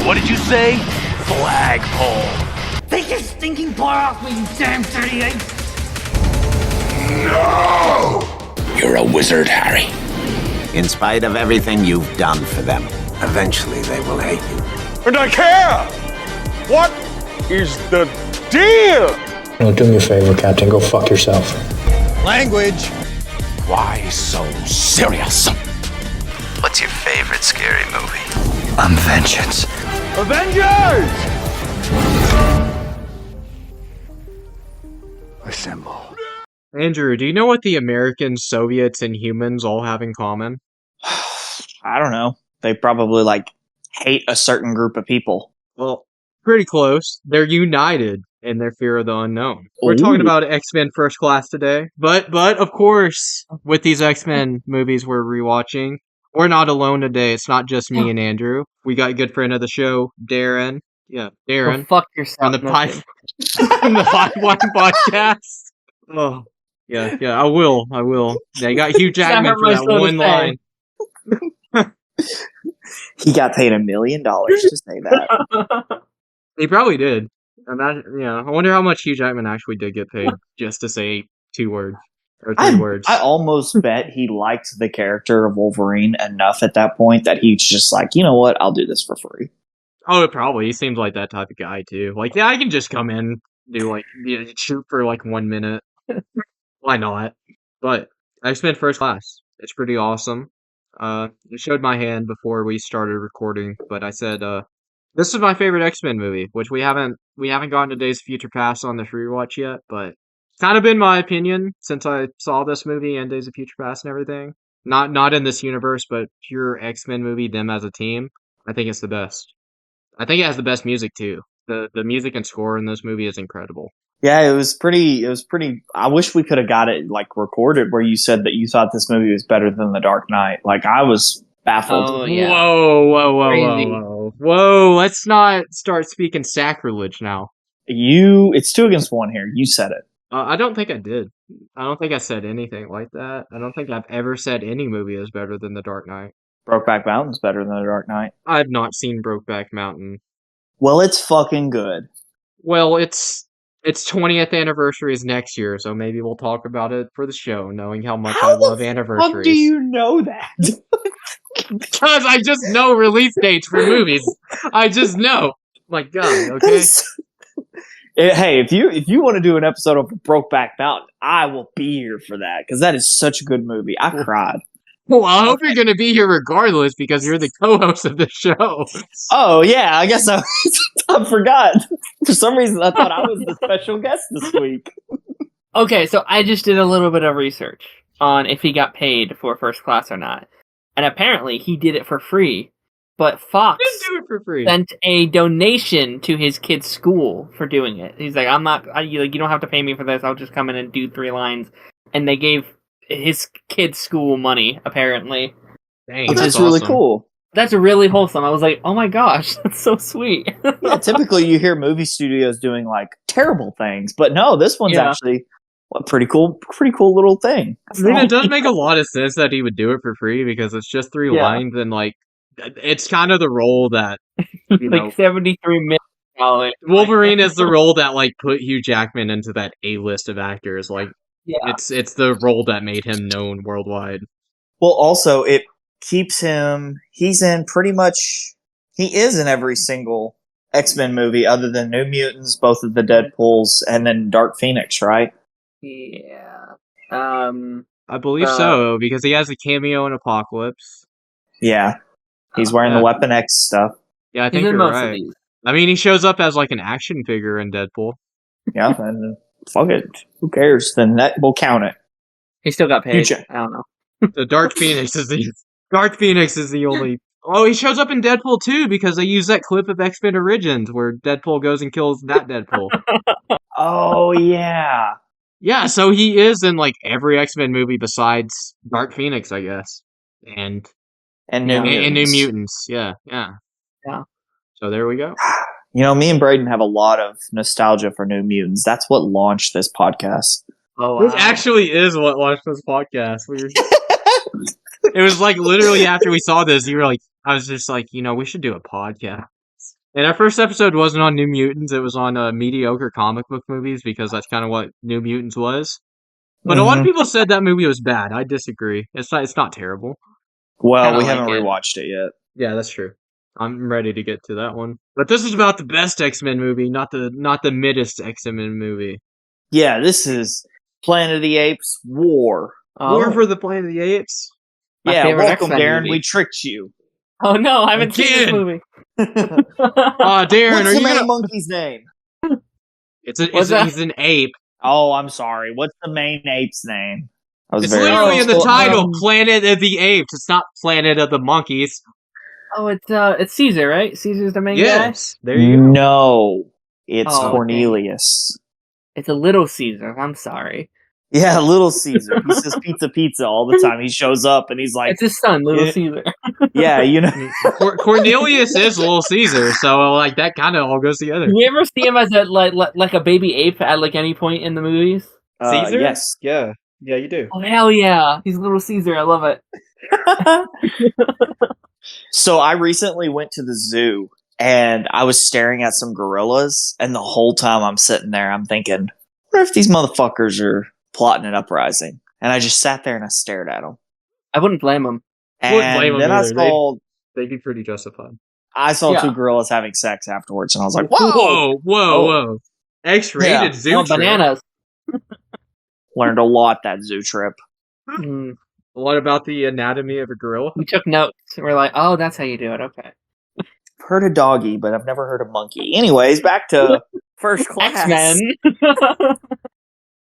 What did you say? Flagpole. Take your stinking paw off me, you damn dirty ape! No! You're a wizard, Harry. In spite of everything you've done for them, eventually they will hate you. And I care! What is the deal? No, do me a favor, Captain. Go fuck yourself. Language. Why so serious? What's your favorite scary movie? I'm vengeance. Avengers! Assemble. Andrew, do you know what the Americans, Soviets, and humans all have in common? I don't know. They probably, hate a certain group of people. Well, pretty close. They're united in their fear of the unknown. We're talking about X-Men First Class today. But, of course, with these X-Men movies we're rewatching, we're not alone today. It's not just me and Andrew. We got a good friend of the show, Darren. Yeah, Darren. Go fuck yourself. On the on the Pipeline Podcast. Oh, yeah, I will. Yeah, you got Hugh Jackman for that one line. He got paid $1 million to say that. He probably did. I wonder how much Hugh Jackman actually did get paid just to say 2 words. Or 3 words. I almost bet he liked the character of Wolverine enough at that point that he's just like, you know what, I'll do this for free. Oh, probably. He seems like that type of guy, too. Like, yeah, I can just come in, do, shoot for, 1 minute. Why not? But X-Men First Class. It's pretty awesome. I showed my hand before we started recording, but I said, this is my favorite X-Men movie, which we haven't gotten to Days of Future Past on the free watch yet, but it's kind of been my opinion since I saw this movie and Days of Future Past and everything. Not in this universe, but pure X-Men movie, them as a team. I think it's the best. I think it has the best music too. The music and score in this movie is incredible. Yeah, it was pretty. I wish we could have got it recorded where you said that you thought this movie was better than The Dark Knight. I was baffled. Oh, yeah. Whoa! Let's not start speaking sacrilege now. It's 2 against 1 here. You said it. I don't think I did. I don't think I said anything like that. I don't think I've ever said any movie is better than The Dark Knight. Brokeback Mountain's better than The Dark Knight. I've not seen Brokeback Mountain. Well, it's fucking good. Well, its 20th anniversary is next year, so maybe we'll talk about it for the show, knowing how much I love anniversaries. How do you know that? Because I just know release dates for movies. I just know. My God, okay? Hey, if you want to do an episode of Brokeback Mountain, I will be here for that, because that is such a good movie. I cried. Well, I hope you're going to be here regardless, because you're the co-host of the show. Oh, yeah, I guess I forgot. For some reason, I thought I was the special guest this week. Okay, so I just did a little bit of research on if he got paid for First Class or not. And apparently, he did it for free. But Fox didn't do it for free. Sent a donation to his kid's school for doing it. He's like, you don't have to pay me for this. I'll just come in and do 3 lines. And they gave his kid's school money, apparently. Dang, which is really cool. That's really wholesome. I was like, oh my gosh, that's so sweet. Yeah, typically you hear movie studios doing terrible things, but no, this one's actually a pretty cool little thing. I mean, it does make a lot of sense that he would do it for free because it's just 3 lines and it's kind of the role that $73 million. Wolverine is the role that put Hugh Jackman into that A-list of actors. It's the role that made him known worldwide. Well, also it keeps him. He is in every single X-Men movie other than New Mutants, both of the Deadpools, and then Dark Phoenix, right? Yeah. I believe so, because he has a cameo in Apocalypse. Yeah. He's wearing the Weapon X stuff. Yeah, I think you're right. I mean, he shows up as an action figure in Deadpool. Yeah, and fuck it. Who cares? Then we'll count it. He still got paid. I don't know. The Dark Phoenix is the only... Oh, he shows up in Deadpool too, because they use that clip of X-Men Origins where Deadpool goes and kills that Deadpool. Oh, yeah. Yeah, so he is in every X-Men movie besides Dark Phoenix, I guess. And New Mutants. Yeah. So there we go. Me and Braden have a lot of nostalgia for New Mutants. That's what launched this podcast. Oh, wow. This actually is what launched this podcast. It was literally after we saw this, you were I was just we should do a podcast. And our first episode wasn't on New Mutants; it was on mediocre comic book movies because that's kind of what New Mutants was. But a lot of Mhm. people said that movie was bad. I disagree. It's not. It's not terrible. Well, Kinda we like haven't it. rewatched it yet. Yeah, that's true. I'm ready to get to that one. But this is about the best X-Men movie, not the middest X-Men movie. Yeah, this is Planet of the Apes War. War for the Planet of the Apes. My Yeah, favorite welcome, X-Men Darren. movie. We tricked you. Oh no, I haven't seen this Again! movie. Darren, What's are the you main gonna? monkey's name? What's that? He's an ape. Oh, I'm sorry. What's the main ape's name? I was It's very literally in the close. title, Planet of the Apes. It's not Planet of the Monkeys. Oh, it's Caesar, right? Caesar's the main guy. Yes, there you go. No, it's Oh, okay. Cornelius. It's a little Caesar. I'm sorry. Yeah, Little Caesar. He says pizza, pizza all the time. He shows up and he's like, It's his son, Little Yeah. Caesar. yeah, you know. Cornelius is Little Caesar, so like that kind of all goes together. You ever see him as a like a baby ape at like any point in the movies? Caesar? Yes. Yeah, you do. Oh hell yeah, he's Little Caesar. I love it. So I recently went to the zoo and I was staring at some gorillas, and the whole time I'm sitting there, I'm thinking, what if these motherfuckers are plotting an uprising? And I just sat there and I stared at them. I wouldn't blame him. Wouldn't blame 'em And then I either. saw They'd be pretty justified. two Yeah. gorillas having sex afterwards, and I was like, Whoa, whoa! whoa. X-rated Yeah. zoo Oh, trip. bananas. Learned a lot that zoo trip. Mm. What about the anatomy of a gorilla? We took notes. We're like, oh, that's how you do it. Okay. Heard a doggy, but I've never heard a monkey. Anyways, back to First Class. X-Men.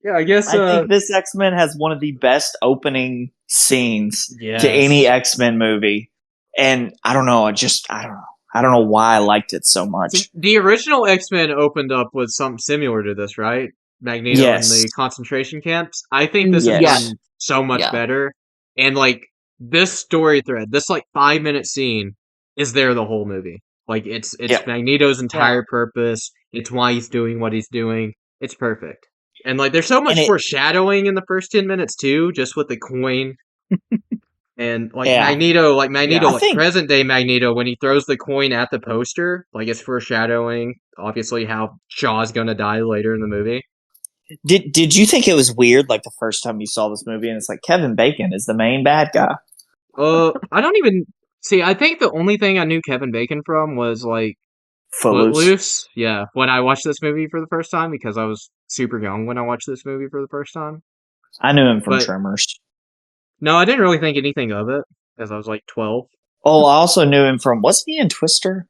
Yeah, I guess. I think this X-Men has one of the best opening scenes yes. to any X-Men movie. And I don't know, I don't know why I liked it so much. The original X-Men opened up with something similar to this, right? Magneto Yes. in the concentration camps. I think this Yes. is done so much Yeah. better. And like this story thread, this like 5-minute scene is there the whole movie. Like it's Yeah. Magneto's entire purpose. It's why he's doing what he's doing. It's perfect. And like there's so much And it- foreshadowing in the first 10 minutes too, just with the coin. And like Yeah. Magneto, I like think- present day Magneto, when he throws the coin at the poster, like it's foreshadowing obviously how Shaw's gonna die later in the movie. Did you think it was weird, like the first time you saw this movie, and it's like Kevin Bacon is the main bad guy? I don't even see. I think the only thing I knew Kevin Bacon from was like Footloose. Footloose. Yeah, when I watched this movie for the first time because I was super young when I watched this movie for the first time. I knew him from But- Tremors. No, I didn't really think anything of it because I was like 12. Oh, I also knew him from, wasn't he in Twister?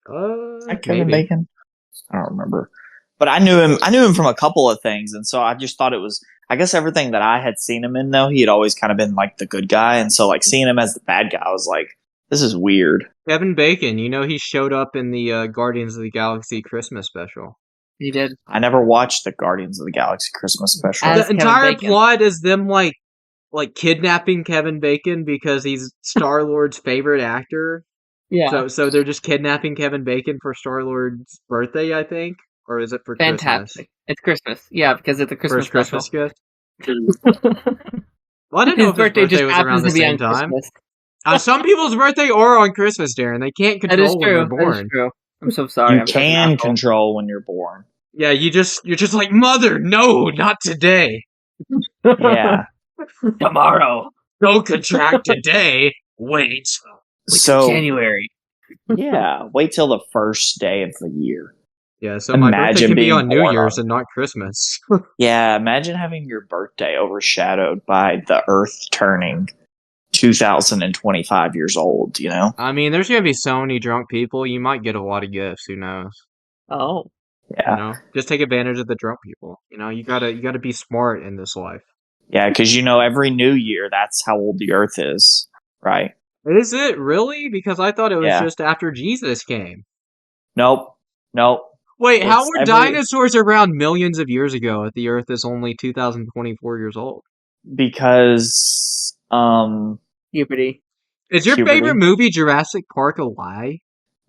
Is that Kevin Maybe. Bacon? I don't remember. But I knew him from a couple of things, and so I just thought it was, I guess everything that I had seen him in, though, he had always kind of been like the good guy, and so like seeing him as the bad guy, I was like, this is weird. Kevin Bacon, you know he showed up in the Guardians of the Galaxy Christmas special. He did. I never watched the Guardians of the Galaxy Christmas special. As The Kevin entire Bacon. plot is them like kidnapping Kevin Bacon because he's Star-Lord's favorite actor. Yeah. So they're just kidnapping Kevin Bacon for Star-Lord's birthday, I think, or is it for Fantastic. It's Christmas. Yeah, because it's a Christmas Christmas? special. First Christmas gift. Well, I didn't know His if his birthday birthday just was around happens the to be same on time. Christmas. Some people's birthday are on Christmas, Darren. They can't That control is when true. they're That is born. true. I'm so sorry. You I'm such an can asshole. control when you're born. Yeah, you're just like, mother, no, not today. Yeah. Tomorrow. Don't contract today. Wait. So January. yeah, wait till the first day of the year. Yeah, so my birthday Imagine can be being on New born Year's on- and not Christmas. Yeah, imagine having your birthday overshadowed by the Earth turning 2025 years old, you know? I mean, there's gonna be so many drunk people. You might get a lot of gifts. Who knows? Oh. Yeah. You know, just take advantage of the drunk people. You know, you gotta be smart in this life. Yeah, because you know, every new year, that's how old the Earth is, right? Is it really? Because I thought it was Yeah. just after Jesus came. Nope. Wait, how It's were every- dinosaurs around millions of years ago if the Earth is only 2024 years old? Because, Puberty. Is your Puberty. favorite movie Jurassic Park a lie?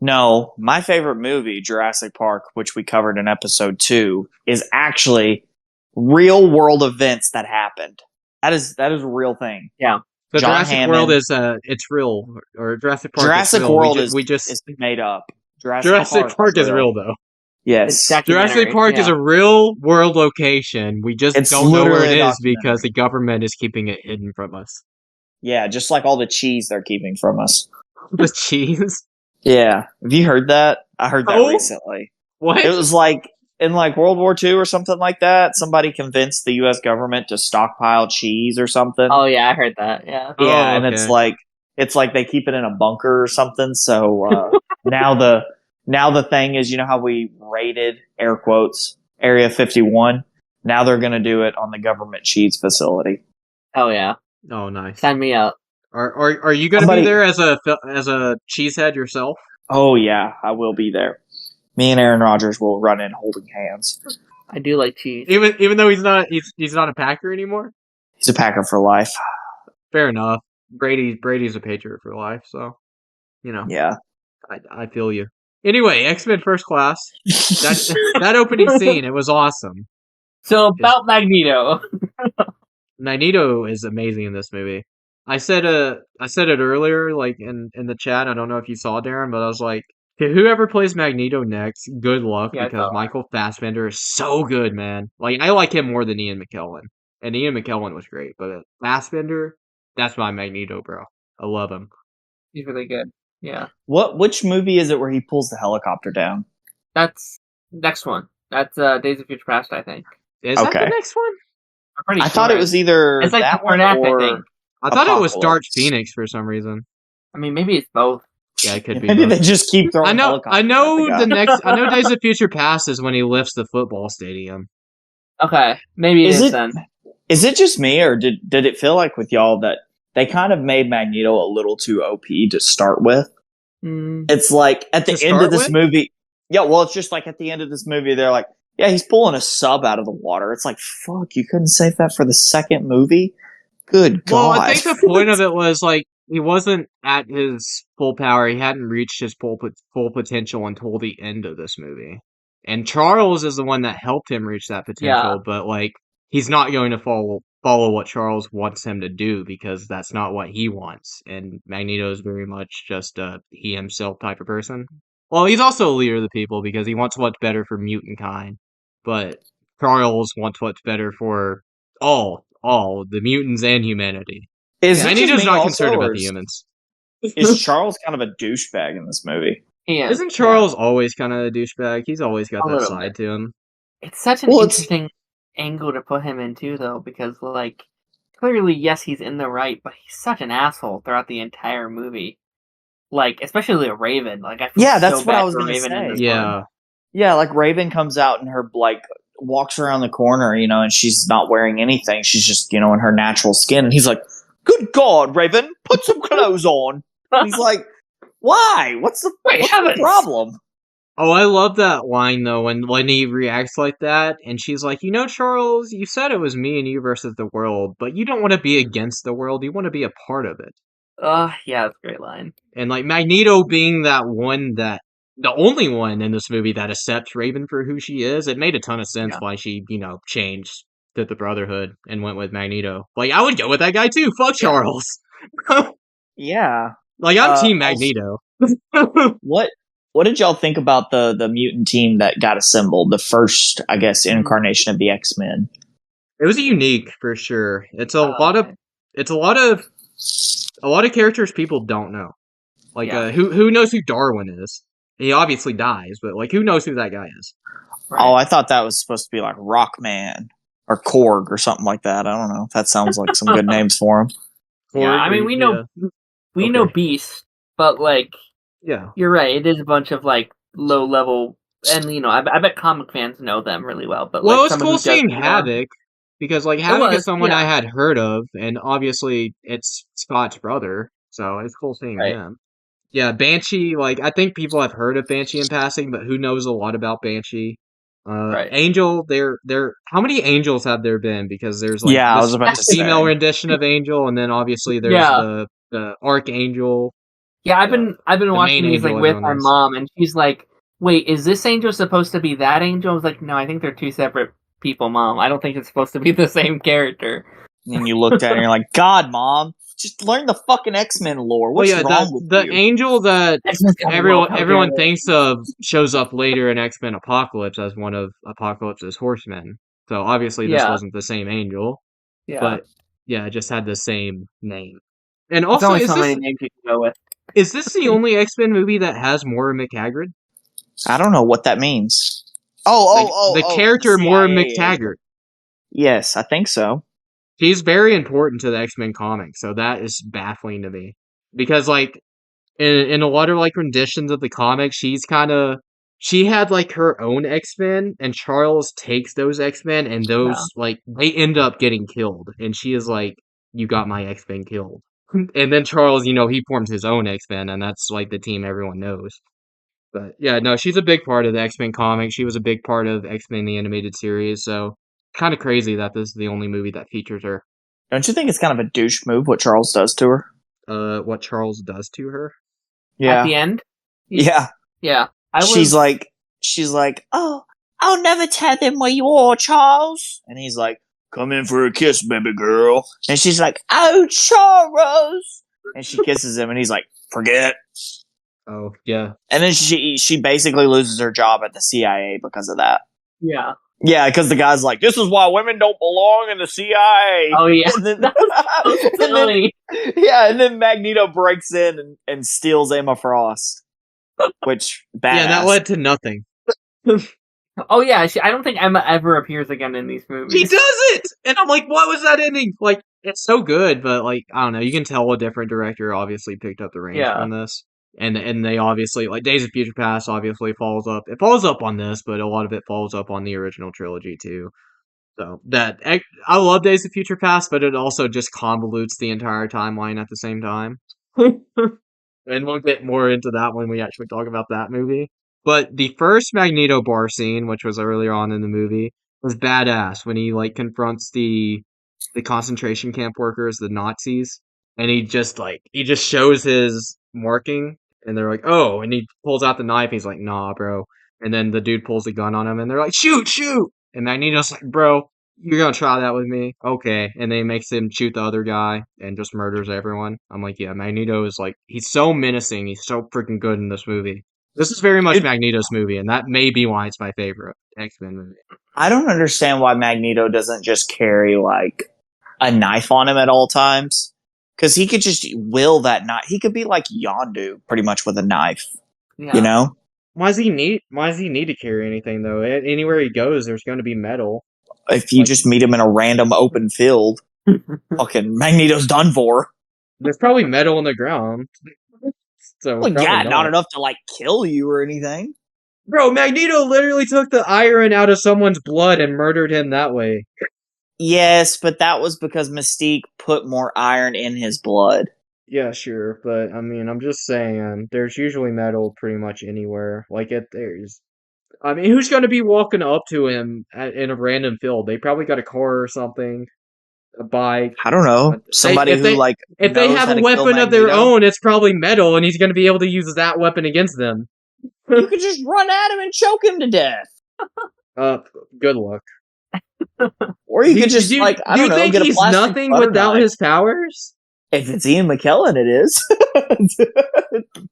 no, my favorite movie, Jurassic Park, which we covered in episode 2, is actually real world events that happened. That is a real thing. So John Jurassic Hammond. World is it's real, or Jurassic Park. Jurassic is real. World we just is made up. Jurassic Park is real though. Yes. Jurassic Park is a real world location. We just It's don't know where it literally a is because the government is keeping it hidden from us. Yeah, just like all the cheese they're keeping from us. The cheese? Yeah. Have you heard that? I heard that Oh. recently. What? It was like in like World War II or something like that. Somebody convinced the U.S. government to stockpile cheese or something. Oh yeah, I heard that. Yeah. Yeah, Oh, and okay. it's like they keep it in a bunker or something. So now the thing is, you know how we raided air quotes Area 51. Now they're going to do it on the government cheese facility. Oh yeah. Oh, nice. Sign me up. Are you going to be there as a cheesehead yourself? Oh yeah, I will be there. Me and Aaron Rodgers will run in holding hands. I do like cheese. Even though he's not a Packer anymore. He's a Packer for life. Fair enough. Brady's a Patriot for life, so you know. Yeah. I feel you. Anyway, X-Men First Class. That opening scene, it was awesome. So about Magneto. Magneto is amazing in this movie. I said it earlier, like in the chat. I don't know if you saw, Darren, but I was like, okay, whoever plays Magneto next, good luck, Yeah, I because saw Michael Fassbender is so good, man. Like, I like him more than Ian McKellen, and Ian McKellen was great, but Fassbender, that's my Magneto, bro. I love him. He's really good. Yeah. Which movie is it where he pulls the helicopter down? That's next one. That's Days of Future Past, I think. Is that Okay. the next one? I'm pretty I sure. thought it was either It's like that before one that, I or think. I thought it was Dark Apocalypse. Phoenix for some reason. I mean, maybe it's both. Yeah, it could be. Maybe both. they just keep throwing I know helicopters at the guy. I know Days of Future Past is when he lifts the football stadium. Okay, maybe Is it is it- then. Is it just me, or did it feel like with y'all that they kind of made Magneto a little too OP to start with? Mm, It's like at the To end start of this with? movie. Yeah, well, it's just like at the end of this movie, they're like, yeah, he's pulling a sub out of the water. It's like, fuck, you couldn't save that for the second movie? Good God. Well, I think the point of it was like he wasn't at his full power. He hadn't reached his full potential until the end of this movie. And Charles is the one that helped him reach that potential, but like he's not going to follow what Charles wants him to do because that's not what he wants. And Magneto is very much just a he himself type of person. Well, he's also a leader of the people because he wants what's better for mutant kind. But Charles wants what's better for all the mutants and humanity. Is it Magneto's just me not also, concerned or about the humans. is Charles kind of a douchebag in this movie? yeah. Isn't Charles always kind of a douchebag? He's always got A that little side to him. It's such an Well, it's- interesting angle to put him into, though, because, like, clearly, yes, he's in the right, but he's such an asshole throughout the entire movie. Like, especially with Raven. Like, I feel Yeah, that's so what I bad was for gonna Raven in say. this Yeah. one. Yeah, like Raven comes out and her like walks around the corner, and she's not wearing anything. She's just, in her natural skin. And he's like, "Good God, Raven, put some clothes on." He's like, "Why? What's the heavens. problem?" Oh, I love that line though when he reacts like that, and she's like, Charles, you said it was me and you versus the world, but you don't want to be against the world. You want to be a part of it. Yeah, that's a great line. And like Magneto being the only one in this movie that accepts Raven for who she is, it made a ton of sense Yeah. why she, changed to the Brotherhood and went with Magneto. Like, I would go with that guy too. Fuck Charles. Yeah. Like, I'm Team also- Magneto. What did y'all think about the mutant team that got assembled? The first, I guess, incarnation of the X-Men. It was unique for sure. It's a lot of characters people don't know. Like, Yeah. who knows who Darwin is? He obviously dies, but like, who knows who that guy is? Right. Oh, I thought that was supposed to be like Rockman or Korg or something like that. I don't know. That sounds like some good names for him. Yeah, I mean, we know Okay. Beast, but, like, Yeah. you're right. It is a bunch of, like, low level, and I bet comic fans know them really well. But Well, like, it's someone cool who does seeing more- Havoc because like Havoc was, is someone yeah. I had heard of, and obviously it's Scott's brother, so it's cool seeing Right. him. Yeah, Banshee. Like I think people have heard of Banshee in passing, but who knows a lot about Banshee? Right. Angel. There. How many Angels have there been? Because there's like Yeah, I this was about to say. female rendition of Angel, and then obviously there's Yeah. the Archangel. Yeah, I've been watching main these like angel with everyone my knows. mom, and she's like, "Wait, is this angel supposed to be that angel?" I was like, "No, I think they're two separate people, Mom. I don't think it's supposed to be the same character." And you looked at it and you're like, God, Mom, Just learn the fucking X-Men lore. Well, What's yeah, wrong with the you? angel that X-Men's got everyone How everyone dare they. thinks of shows up later in X-Men Apocalypse as one of Apocalypse's horsemen. So obviously this Yeah. wasn't the same angel, Yeah. but yeah, it just had the same name. And There's also, only is so this many names you can go with. is this the only X-Men movie that has Moira McTaggart? I don't know what that means. The character Moira CIA. McTaggart. Yes, I think so. She's very important to the X-Men comics, so that is baffling to me. Because like in a lot of like renditions of the comics, she had like her own X-Men, and Charles takes those X-Men, and those like they end up getting killed, and she is like, "You got my X-Men killed." And then Charles, he forms his own X-Men, and that's like the team everyone knows. But yeah, no, she's a big part of the X-Men comics. She was a big part of X-Men the animated series, so kind of crazy that this is the only movie that features her. Don't you think it's kind of a douche move what Charles does to her? What Charles does to her? At the end? Yeah. Yeah. She's like, oh, I'll never tell them where you are, Charles. And he's like, come in for a kiss, baby girl. And she's like, oh, Charles. And she kisses him, and he's like, forget. Oh, yeah. And then she basically loses her job at the CIA because of that. Yeah. Yeah, because the guy's like, this is why women don't belong in the CIA. Oh, yeah. And then, That was so silly. and then Magneto breaks in and steals Emma Frost. Which, badass. Yeah, that led to nothing. Oh, yeah. I don't think Emma ever appears again in these movies. He doesn't! And I'm like, what was that ending? Like, it's so good, but like, I don't know, you can tell a different director obviously picked up the reins from this. And they obviously, like, Days of Future Past obviously follows up. It follows up on this, but a lot of it follows up on the original trilogy, too. So, I love Days of Future Past, but it also just convolutes the entire timeline at the same time. And we'll get more into that when we actually talk about that movie. But the first Magneto bar scene, which was earlier on in the movie, was badass when he, like, confronts the concentration camp workers, the Nazis, and he just shows his marking. And they're like, oh, and he pulls out the knife. He's like, nah, bro. And then the dude pulls the gun on him, and they're like, shoot, shoot. And Magneto's like, bro, you're gonna try that with me? Okay. And then he makes him shoot the other guy and just murders everyone. I'm like, yeah, Magneto is like, he's so menacing. He's so freaking good in this movie. This is very much Magneto's movie, and that may be why it's my favorite X-Men movie. I don't understand why Magneto doesn't just carry, like, a knife on him at all times. Because he could just will that knife. He could be like Yondu, pretty much with a knife. Yeah. You know? Why does he need to carry anything, though? Anywhere he goes, there's going to be metal. If you just meet him in a random open field, fucking Magneto's done for. There's probably metal on the ground. So Well, yeah, probably not enough to, like, kill you or anything. Bro, Magneto literally took the iron out of someone's blood and murdered him that way. Yes, but that was because Mystique put more iron in his blood. Yeah, sure, but I mean, I'm just saying, there's usually metal pretty much anywhere. I mean, who's going to be walking up to him in a random field? They probably got a car or something, a bike. I don't know. Somebody if who, they- like, If they knows have how a to kill weapon of their Magneto, own, it's probably metal, and he's going to be able to use that weapon against them. you could just run at him and choke him to death. Good luck. Or you could just, like, I don't know, think get a he's plastic nothing butter without knife. his powers? If it's Ian McKellen, it is.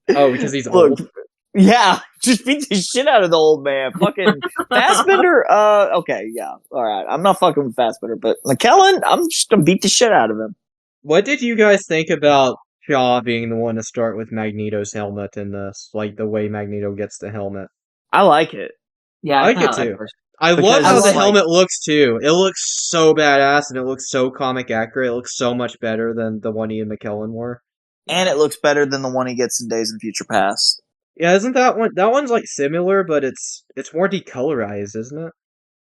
Oh, because he's Look, old. yeah, just beat the shit out of the old man. Fucking Fassbender, okay, yeah, alright. I'm not fucking with Fassbender, but McKellen, I'm just gonna beat the shit out of him. What did you guys think about Shaw being the one to start with Magneto's helmet in this? Like, the way Magneto gets the helmet. I like it. Yeah, I like kinda it too. first. I love Because how it's the like- helmet looks too. It looks so badass and it looks so comic accurate. It looks so much better than the one Ian McKellen wore. And it looks better than the one he gets in Days in Future Past. Yeah, isn't that one? That one's like similar, but it's more decolorized, isn't it?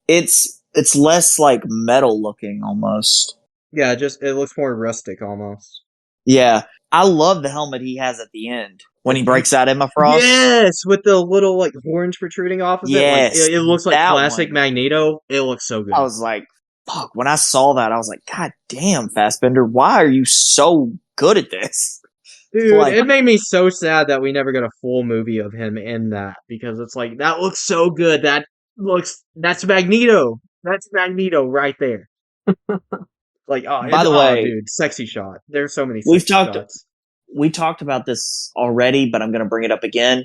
It's less like metal looking almost. Yeah, it looks more rustic almost. Yeah. I love the helmet he has at the end when he breaks out Emma Frost. Yes, with the little like horns protruding off of Yes, it. Like, it looks like that classic one. Magneto. It looks so good. I was like, fuck, when I saw that, I was like, God damn, Fassbender, why are you so good at this? Dude, like- it made me so sad that we never got a full movie of him in that, because it's like, that looks so good. That's Magneto. That's Magneto right there. Like, oh, By the way, dude, sexy shot. There's so many we've sexy talked- shots. we talked about this already, but I'm going to bring it up again.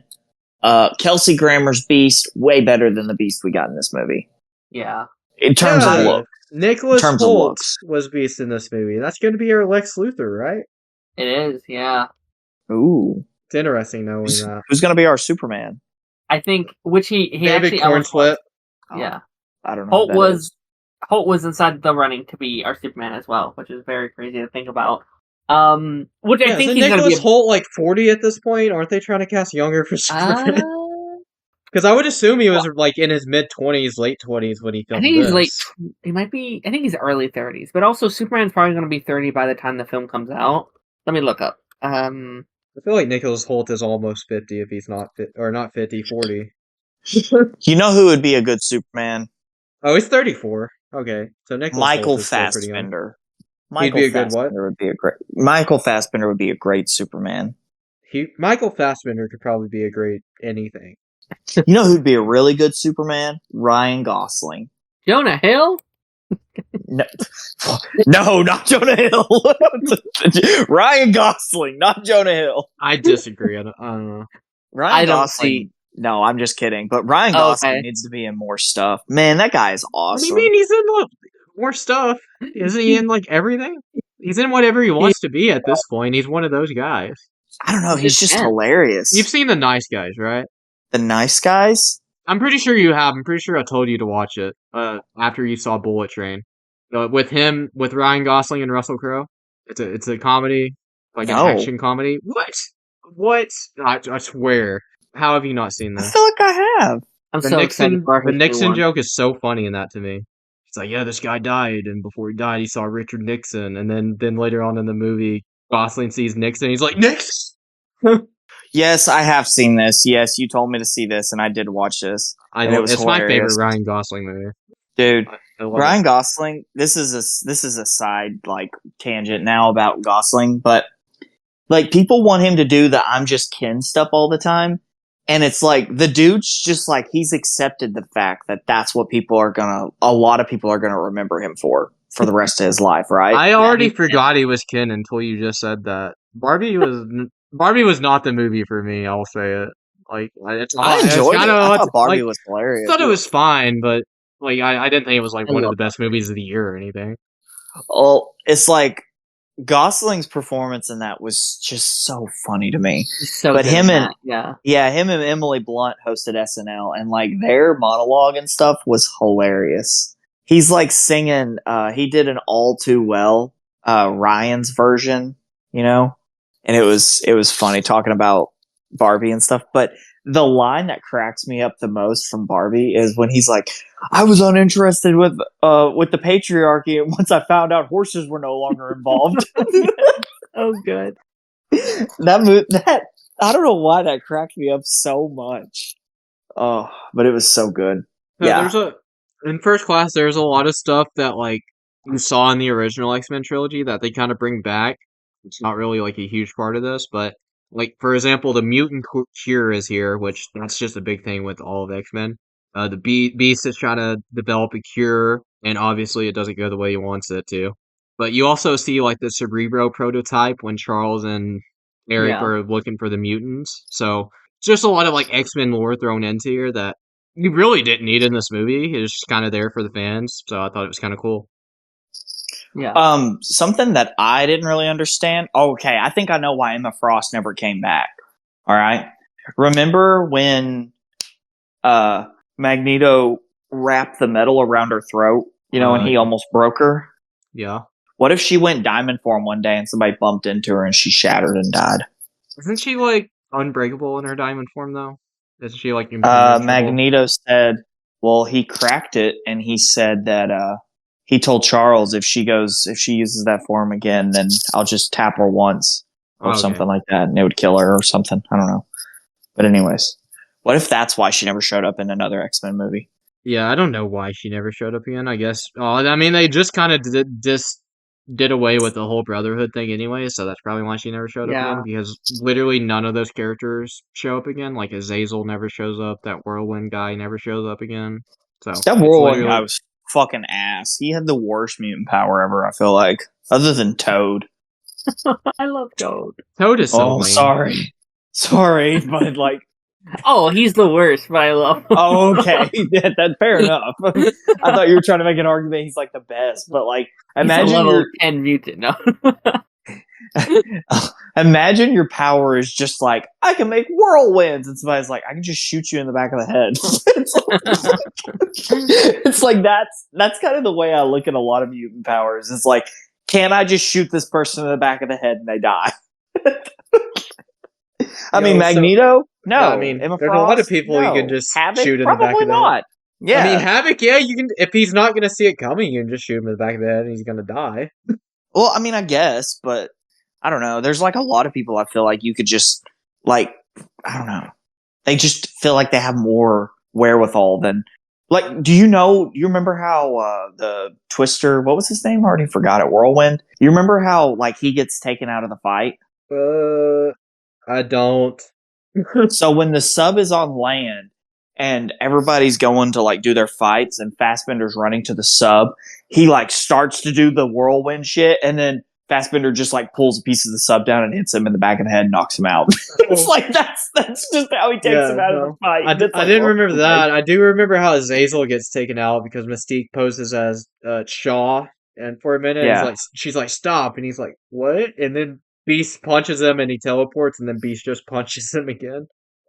Kelsey Grammer's Beast, way better than the Beast we got in this movie. Yeah. In terms of look. Nicholas In terms of Hoult looks. was Beast in this movie. That's going to be our Lex Luthor, right? It is, yeah. Ooh. It's interesting knowing Who's, that. who's going to be our Superman? I think, which he David actually... Cornslet. Yeah. I don't know. Holt was inside the running to be our Superman as well, which is very crazy to think about. Which I think isn't he's going to Nicholas be... Hoult like 40 at this point? Aren't they trying to cast younger for Superman? Because I would assume he was like in his mid-20s, late 20s when he I filmed think he's this. late. He might be. I think he's early 30s. But also, Superman's probably going to be 30 by the time the film comes out. Let me look up. I feel like Nicholas Hoult is almost 50 if he's not or not 50, 40. You know who would be a good Superman? Oh, he's 34. Okay, so Nicholas Michael Hoult is still pretty young. Fassbender. He'd be a good what? Would be a great. Michael Fassbender would be a great Superman. Michael Fassbender could probably be a great anything. You know who'd be a really good Superman? Ryan Gosling. Jonah Hill? No, no, not Jonah Hill. Ryan Gosling, not Jonah Hill. I disagree. I don't know. Ryan I don't Gosling. see- No, I'm just kidding. But Ryan Oh, Gosling okay. needs to be in more stuff. Man, that guy is What do awesome. you mean he's in more stuff? Isn't he in like everything? He's in whatever he wants to be at this point. He's one of those guys. I don't know. He's just Yeah. hilarious. You've seen The Nice Guys, right? The Nice Guys? I'm pretty sure you have. I'm pretty sure I told you to watch it after you saw Bullet Train. With Ryan Gosling and Russell Crowe. It's a comedy, like No. an action comedy. What? I swear. How have you not seen I this? feel like I have. I'm The so Nixon excited for the his new Nixon one. joke is so funny in that to me. It's like, yeah, this guy died, and before he died, he saw Richard Nixon, and then later on in the movie, Gosling sees Nixon. He's like, Nixon. Yes, I have seen this. Yes, you told me to see this, and I did watch this. I And know it was it's my favorite hilarious. Ryan Gosling movie. Dude, I love Ryan it. Gosling, this is a side like tangent now about Gosling, but like people want him to do the I'm just Ken stuff all the time. And it's like the dude's just like he's accepted the fact that that's what a lot of people are gonna remember him for the rest of his life, right? I already forgot he was Ken until you just said that. Barbie was not the movie for me. I'll say it. Like I enjoyed it. I thought Barbie was I hilarious. thought it was fine, but like I didn't think it was like I one of love the best movies of the year or anything. Well, it's like Gosling's performance in that was just so funny to me. He's so But good him in and- that, yeah. Yeah, him and Emily Blunt hosted SNL, and like their monologue and stuff was hilarious. He's like singing. He did an All Too Well, Ryan's version, you know, and it was funny talking about Barbie and stuff. But the line that cracks me up the most from Barbie is when he's like, "I was uninterested with the patriarchy, and once I found out horses were no longer involved." Oh, good. that I don't know why that cracked me up so much. Oh, but it was so good. No, Yeah. In First Class, there's a lot of stuff that like you saw in the original X-Men trilogy that they kind of bring back. It's not really like a huge part of this, but like for example, the mutant cure is here, which that's just a big thing with all of X-Men. The Beast is trying to develop a cure, and obviously it doesn't go the way he wants it to. But you also see like the Cerebro prototype when Charles and Eric Yeah. are looking for the mutants. So just a lot of like X-Men lore thrown into here that you really didn't need in this movie. It was just kind of there for the fans, so I thought it was kind of cool. Yeah. Something that I didn't really understand. Okay, I think I know why Emma Frost never came back. All right. Remember when Magneto wrapped the metal around her throat, you know, and he almost broke her? Yeah. What if she went diamond form one day and somebody bumped into her and she shattered and died? Isn't she like unbreakable in her diamond form though? Isn't she like impenetrable? Magneto said, well, he cracked it and he said that he told Charles if she uses that form again, then I'll just tap her once or Okay. something like that and it would kill her or something. I don't know. But anyways, what if that's why she never showed up in another X-Men movie? Yeah, I don't know why she never showed up again. I guess. I mean, they just kind of did away with the whole Brotherhood thing anyway, so that's probably why she never showed up Yeah. again. Because literally none of those characters show up again. Like Azazel never shows up. That Whirlwind guy never shows up again. So That it's whirlwind literally- guy was fucking ass. He had the worst mutant power ever, I feel like. Other than Toad. I love Toad. Toad is so Oh, lame. sorry. Sorry, but like, Oh, he's the worst, but I love him. oh, okay. Yeah, that's fair enough. I thought you were trying to make an argument he's like the best, but like, He's imagine a level your, 10 mutant. No. imagine your power is just like, I can make whirlwinds, and somebody's like, I can just shoot you in the back of the head. It's like that's kind of the way I look at a lot of mutant powers. It's like, can I just shoot this person in the back of the head and they die? I mean, Magneto? No. Yeah, I mean, Emma there's a lot of Frost? people No. you can just Havoc? shoot in the back Probably of the head. not. Yeah. I mean, Havoc, yeah, you can. If he's not gonna see it coming, you can just shoot him in the back of the head, and he's gonna die. Well, I mean, I guess, but I don't know. There's like a lot of people I feel like you could just like, I don't know. They just feel like they have more wherewithal than like. Do you remember how the Twister? What was his name? I already forgot it. Whirlwind. You remember how like he gets taken out of the fight? I don't. So when the sub is on land and everybody's going to like do their fights and Fassbender's running to the sub, he like starts to do the whirlwind shit, and then Fassbender just like pulls a piece of the sub down and hits him in the back of the head and knocks him out. It's like that's just how he takes him out of the fight. I didn't remember that. I do remember how Azazel gets taken out because Mystique poses as Shaw, and for a minute she's like stop, and he's like what, and then Beast punches him and he teleports, and then Beast just punches him again.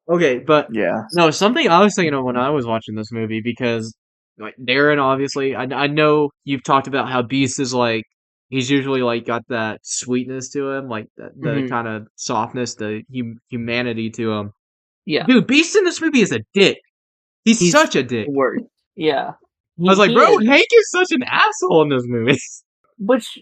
Okay, but yeah, no, something I was thinking of when I was watching this movie, because like Darren, obviously, I know you've talked about how Beast is like, he's usually like got that sweetness to him, like the kind of softness, the humanity to him. Yeah. Dude, Beast in this movie is a dick. He's such a dick. Worse. Yeah. I was like, bro, Hank is such an asshole in this movie. Which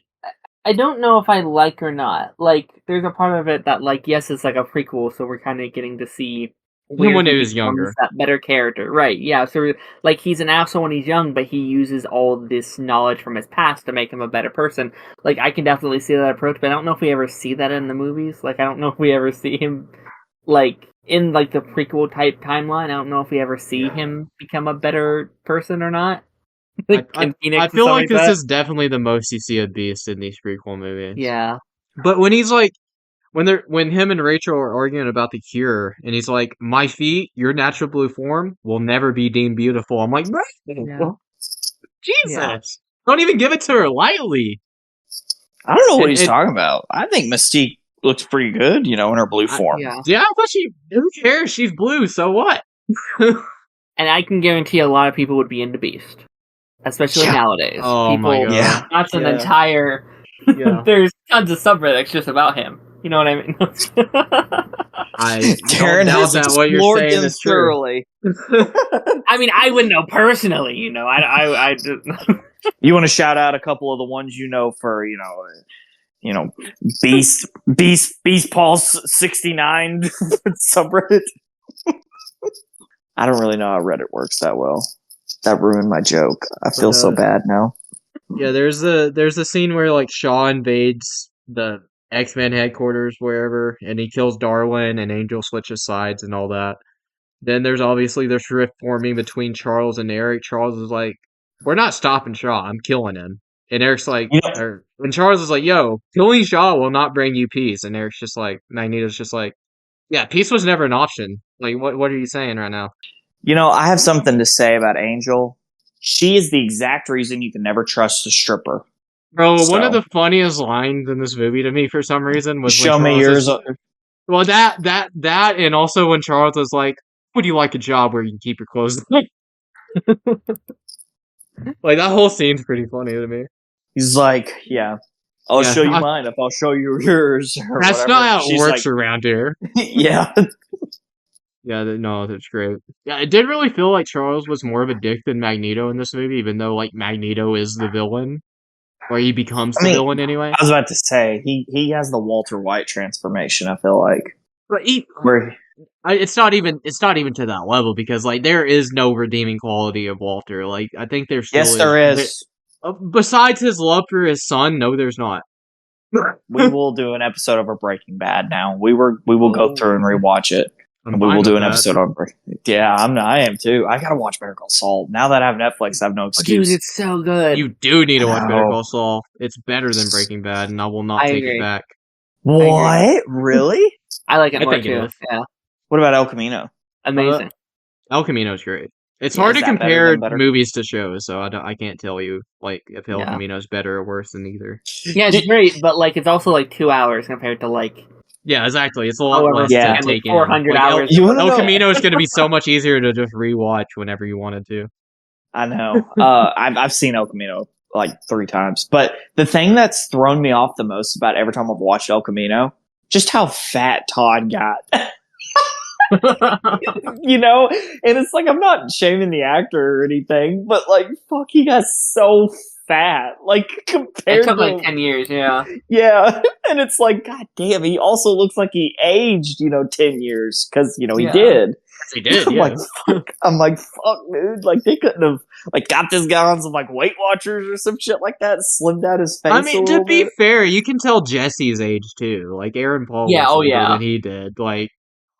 I don't know if I like or not. Like, there's a part of it that, like, yes, it's like a prequel, so we're kind of getting to see when he was younger, that better character, right? Yeah. So, like, he's an asshole when he's young, but he uses all this knowledge from his past to make him a better person. Like, I can definitely see that approach, but I don't know if we ever see that in the movies. Like, I don't know if we ever see him, like, in like the prequel type timeline. I don't know if we ever see him become a better person or not. Like, I feel like this is definitely the most you see of Beast in these prequel movies. Yeah. But when he's like, when him and Rachel are arguing about the cure, and he's like, my feet, your natural blue form, will never be deemed beautiful. I'm like, Yeah. Jesus. Yeah. Don't even give it to her lightly. I don't know what he's talking about. I think Mystique looks pretty good, in her blue form. Yeah, but who cares? She's blue, so what? And I can guarantee a lot of people would be into Beast. Especially nowadays. Oh my god. Yeah. That's an entire... There's tons of subreddits just about him. You know what I mean? I Darren don't doubt has that what you're explored saying them is true. thoroughly. I mean, I wouldn't know personally, I just... You want to shout out a couple of the ones for, Beast Pulse 69 subreddit. I don't really know how Reddit works that well. That ruined my joke. I feel so bad now. Yeah, there's a scene where like Shaw invades the X-Men headquarters wherever, and he kills Darwin, and Angel switches sides and all that. Then there's obviously this rift forming between Charles and Eric. Charles is like, we're not stopping Shaw, I'm killing him. And Eric's like, and Charles is like, yo, killing Shaw will not bring you peace. And Eric's just like, Magneto's just like, yeah, peace was never an option. Like, what are you saying right now? I have something to say about Angel. She is the exact reason you can never trust a stripper. Bro, one of the funniest lines in this movie to me for some reason was show me yours. Well, that, and also when Charles was like, would you like a job where you can keep your clothes on? Like, that whole scene's pretty funny to me. He's like, yeah, I'll show you mine if I'll show you yours. That's whatever. not how it She's works like, around here. Yeah. Yeah, no, that's great. Yeah, it did really feel like Charles was more of a dick than Magneto in this movie, even though, like, Magneto is the villain. Or he becomes the villain anyway. I was about to say, he has the Walter White transformation, I feel like. But Where it's not even to that level, because, like, there is no redeeming quality of Walter. Like, I think there still is. Yes, there is. Besides his love for his son, no, there's not. We will do an episode of a Breaking Bad now. We will go through and rewatch it. I'm We fine will do with an that. episode on Breaking. Yeah, I am too. I gotta watch Better Call Saul. Now that I have Netflix, I have no Dude, excuse. it's so good. You do need to watch Better No. Call Saul. It's better than Breaking Bad, and I will not I take agree. it back. What? Really? I like it I more think it too. is. Yeah, What about El Camino? amazing. El Camino's great. It's Yeah, hard is to that better compare than Better? movies to shows, so I can't tell you like if El Yeah. Camino's better or worse than either. Yeah, it's great, but like it's also like 2 hours compared to like Yeah, exactly. It's a lot however less Yeah. to take in. 400 Like, hours. You wanna El know? Camino is going to be so much easier to just rewatch whenever you wanted to. I know. I've seen El Camino like 3 times, but the thing that's thrown me off the most about every time I've watched El Camino, just how fat Todd got. You know, and it's like I'm not shaming the actor or anything, but like, fuck, he got so fat. Like It compared took to like 10 years. Yeah, yeah, and it's like, god damn, he also looks like he aged, 10 years because he Yeah. did. He did, I'm yeah. like, fuck. I'm like, fuck, dude. Like, they couldn't have like got this guy on some like Weight Watchers or some shit like that, slimmed out his face. I a mean, to little be bit. fair, you can tell Jesse's age too. Like Aaron Paul, Yeah, was oh, older yeah. than he did. Like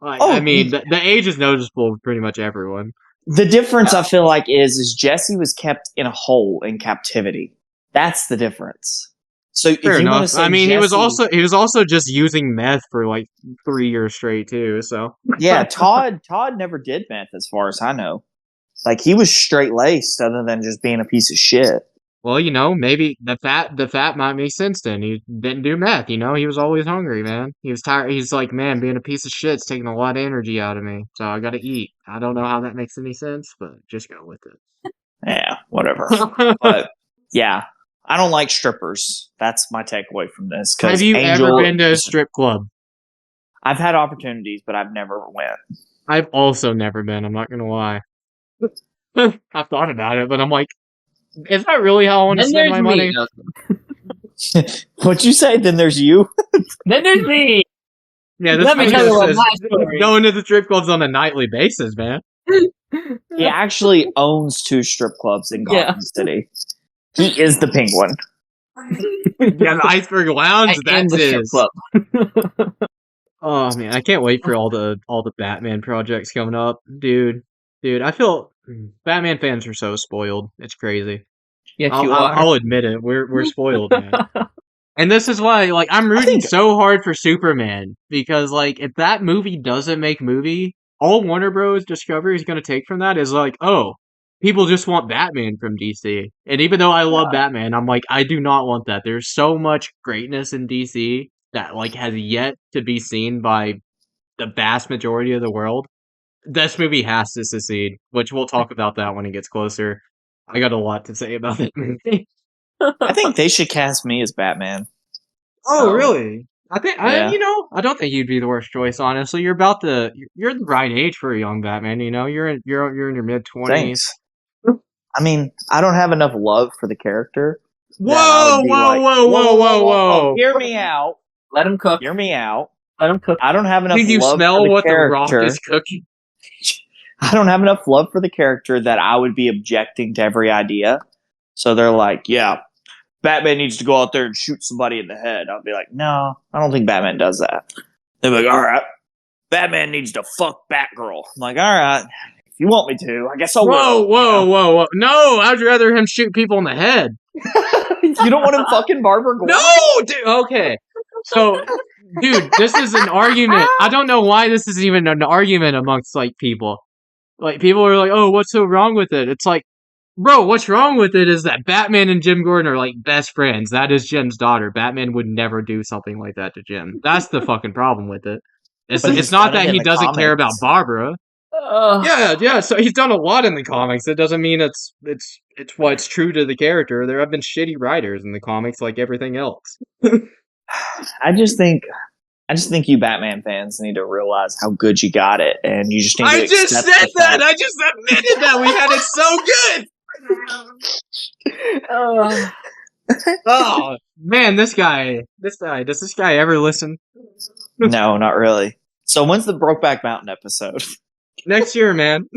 Oh, I mean, the age is noticeable for pretty much everyone. The difference I feel like is Jesse was kept in a hole in captivity. That's the difference. So Fair if you want to enough. say I mean, he was Jesse- also just using meth for like 3 years straight too. So yeah, Todd never did meth as far as I know. Like he was straight laced, other than just being a piece of shit. well, maybe the fat might make sense then. He didn't do meth, He was always hungry, man. He was tired. He's like, man, being a piece of shit's taking a lot of energy out of me, so I gotta eat. I don't know how that makes any sense, but just go with Yeah, whatever. it. But yeah, I don't like strippers. That's my takeaway from this. 'cause Have you Angel- ever been to a strip club? I've had opportunities, but I've never went. I've also never been. I'm not gonna lie. I've thought about it, but I'm like, is that really how I want to then spend there's my me. money? What'd you say? Then there's you. Then there's me. Yeah, this Let me man tell you just about says my story. going to the strip clubs on a nightly basis, man. He actually owns 2 strip clubs in Yeah. Gotham City. He is the Penguin. Yeah, the Iceberg Lounge. I am That's the strip his. club. Oh man, I can't wait for all the Batman projects coming up, dude. I feel Batman fans are so spoiled. It's crazy. Yes, I'll, you I'll, are. I'll admit it. We're spoiled, man. And this is why, like, I'm rooting think- so hard for Superman because, like, if that movie doesn't make movie, all Warner Bros. Discovery is going to take from that is like, oh, people just want Batman from DC. And even though I love Batman, I'm like, I do not want that. There's so much greatness in DC that, like, has yet to be seen by the vast majority of the world. This movie has to succeed, which we'll talk about that when it gets closer. I got a lot to say about that movie. I think they should cast me as Batman. Oh, So- really? I think Yeah. I don't think you'd be the worst choice. Honestly, you're the right age for a young Batman. You're in your mid 20s. Thanks. I mean, I don't have enough love for the character. that I Whoa, would be whoa, like, whoa! Hear me out. Let him cook. Hear me out. Let him cook. I don't have enough Did you love smell for the what character. the Rock is cooking? I don't have enough love for the character that I would be objecting to every idea. So they're like, yeah, Batman needs to go out there and shoot somebody in the head. I'll be like, no, I don't think Batman does that. They're like, all right, Batman needs to fuck Batgirl. I'm like, all right, if you want me to, I guess I Whoa, will. whoa! No, I'd rather him shoot people in the head. You don't want him fucking Barbara Gordon? No, dude. Okay, so, dude, this is an argument. I don't know why this is even an argument amongst like people. Like people are like, "Oh, what's so wrong with it?" It's like, bro, what's wrong with it is that Batman and Jim Gordon are like best friends. That is Jim's daughter. Batman would never do something like that to Jim. That's the fucking problem with it. It's But he's not done it that in he the doesn't care about comics. Barbara. Yeah. So he's done a lot in the comics. It doesn't mean it's what's true to the character. There have been shitty writers in the comics, like everything else. I just think you Batman fans need to realize how good you got it, and you just need to I just accept said the that. fact- I just admitted that we had it so good. Oh man, this guy. Does this guy ever listen? No, not really. So when's the Brokeback Mountain episode? Next year, man.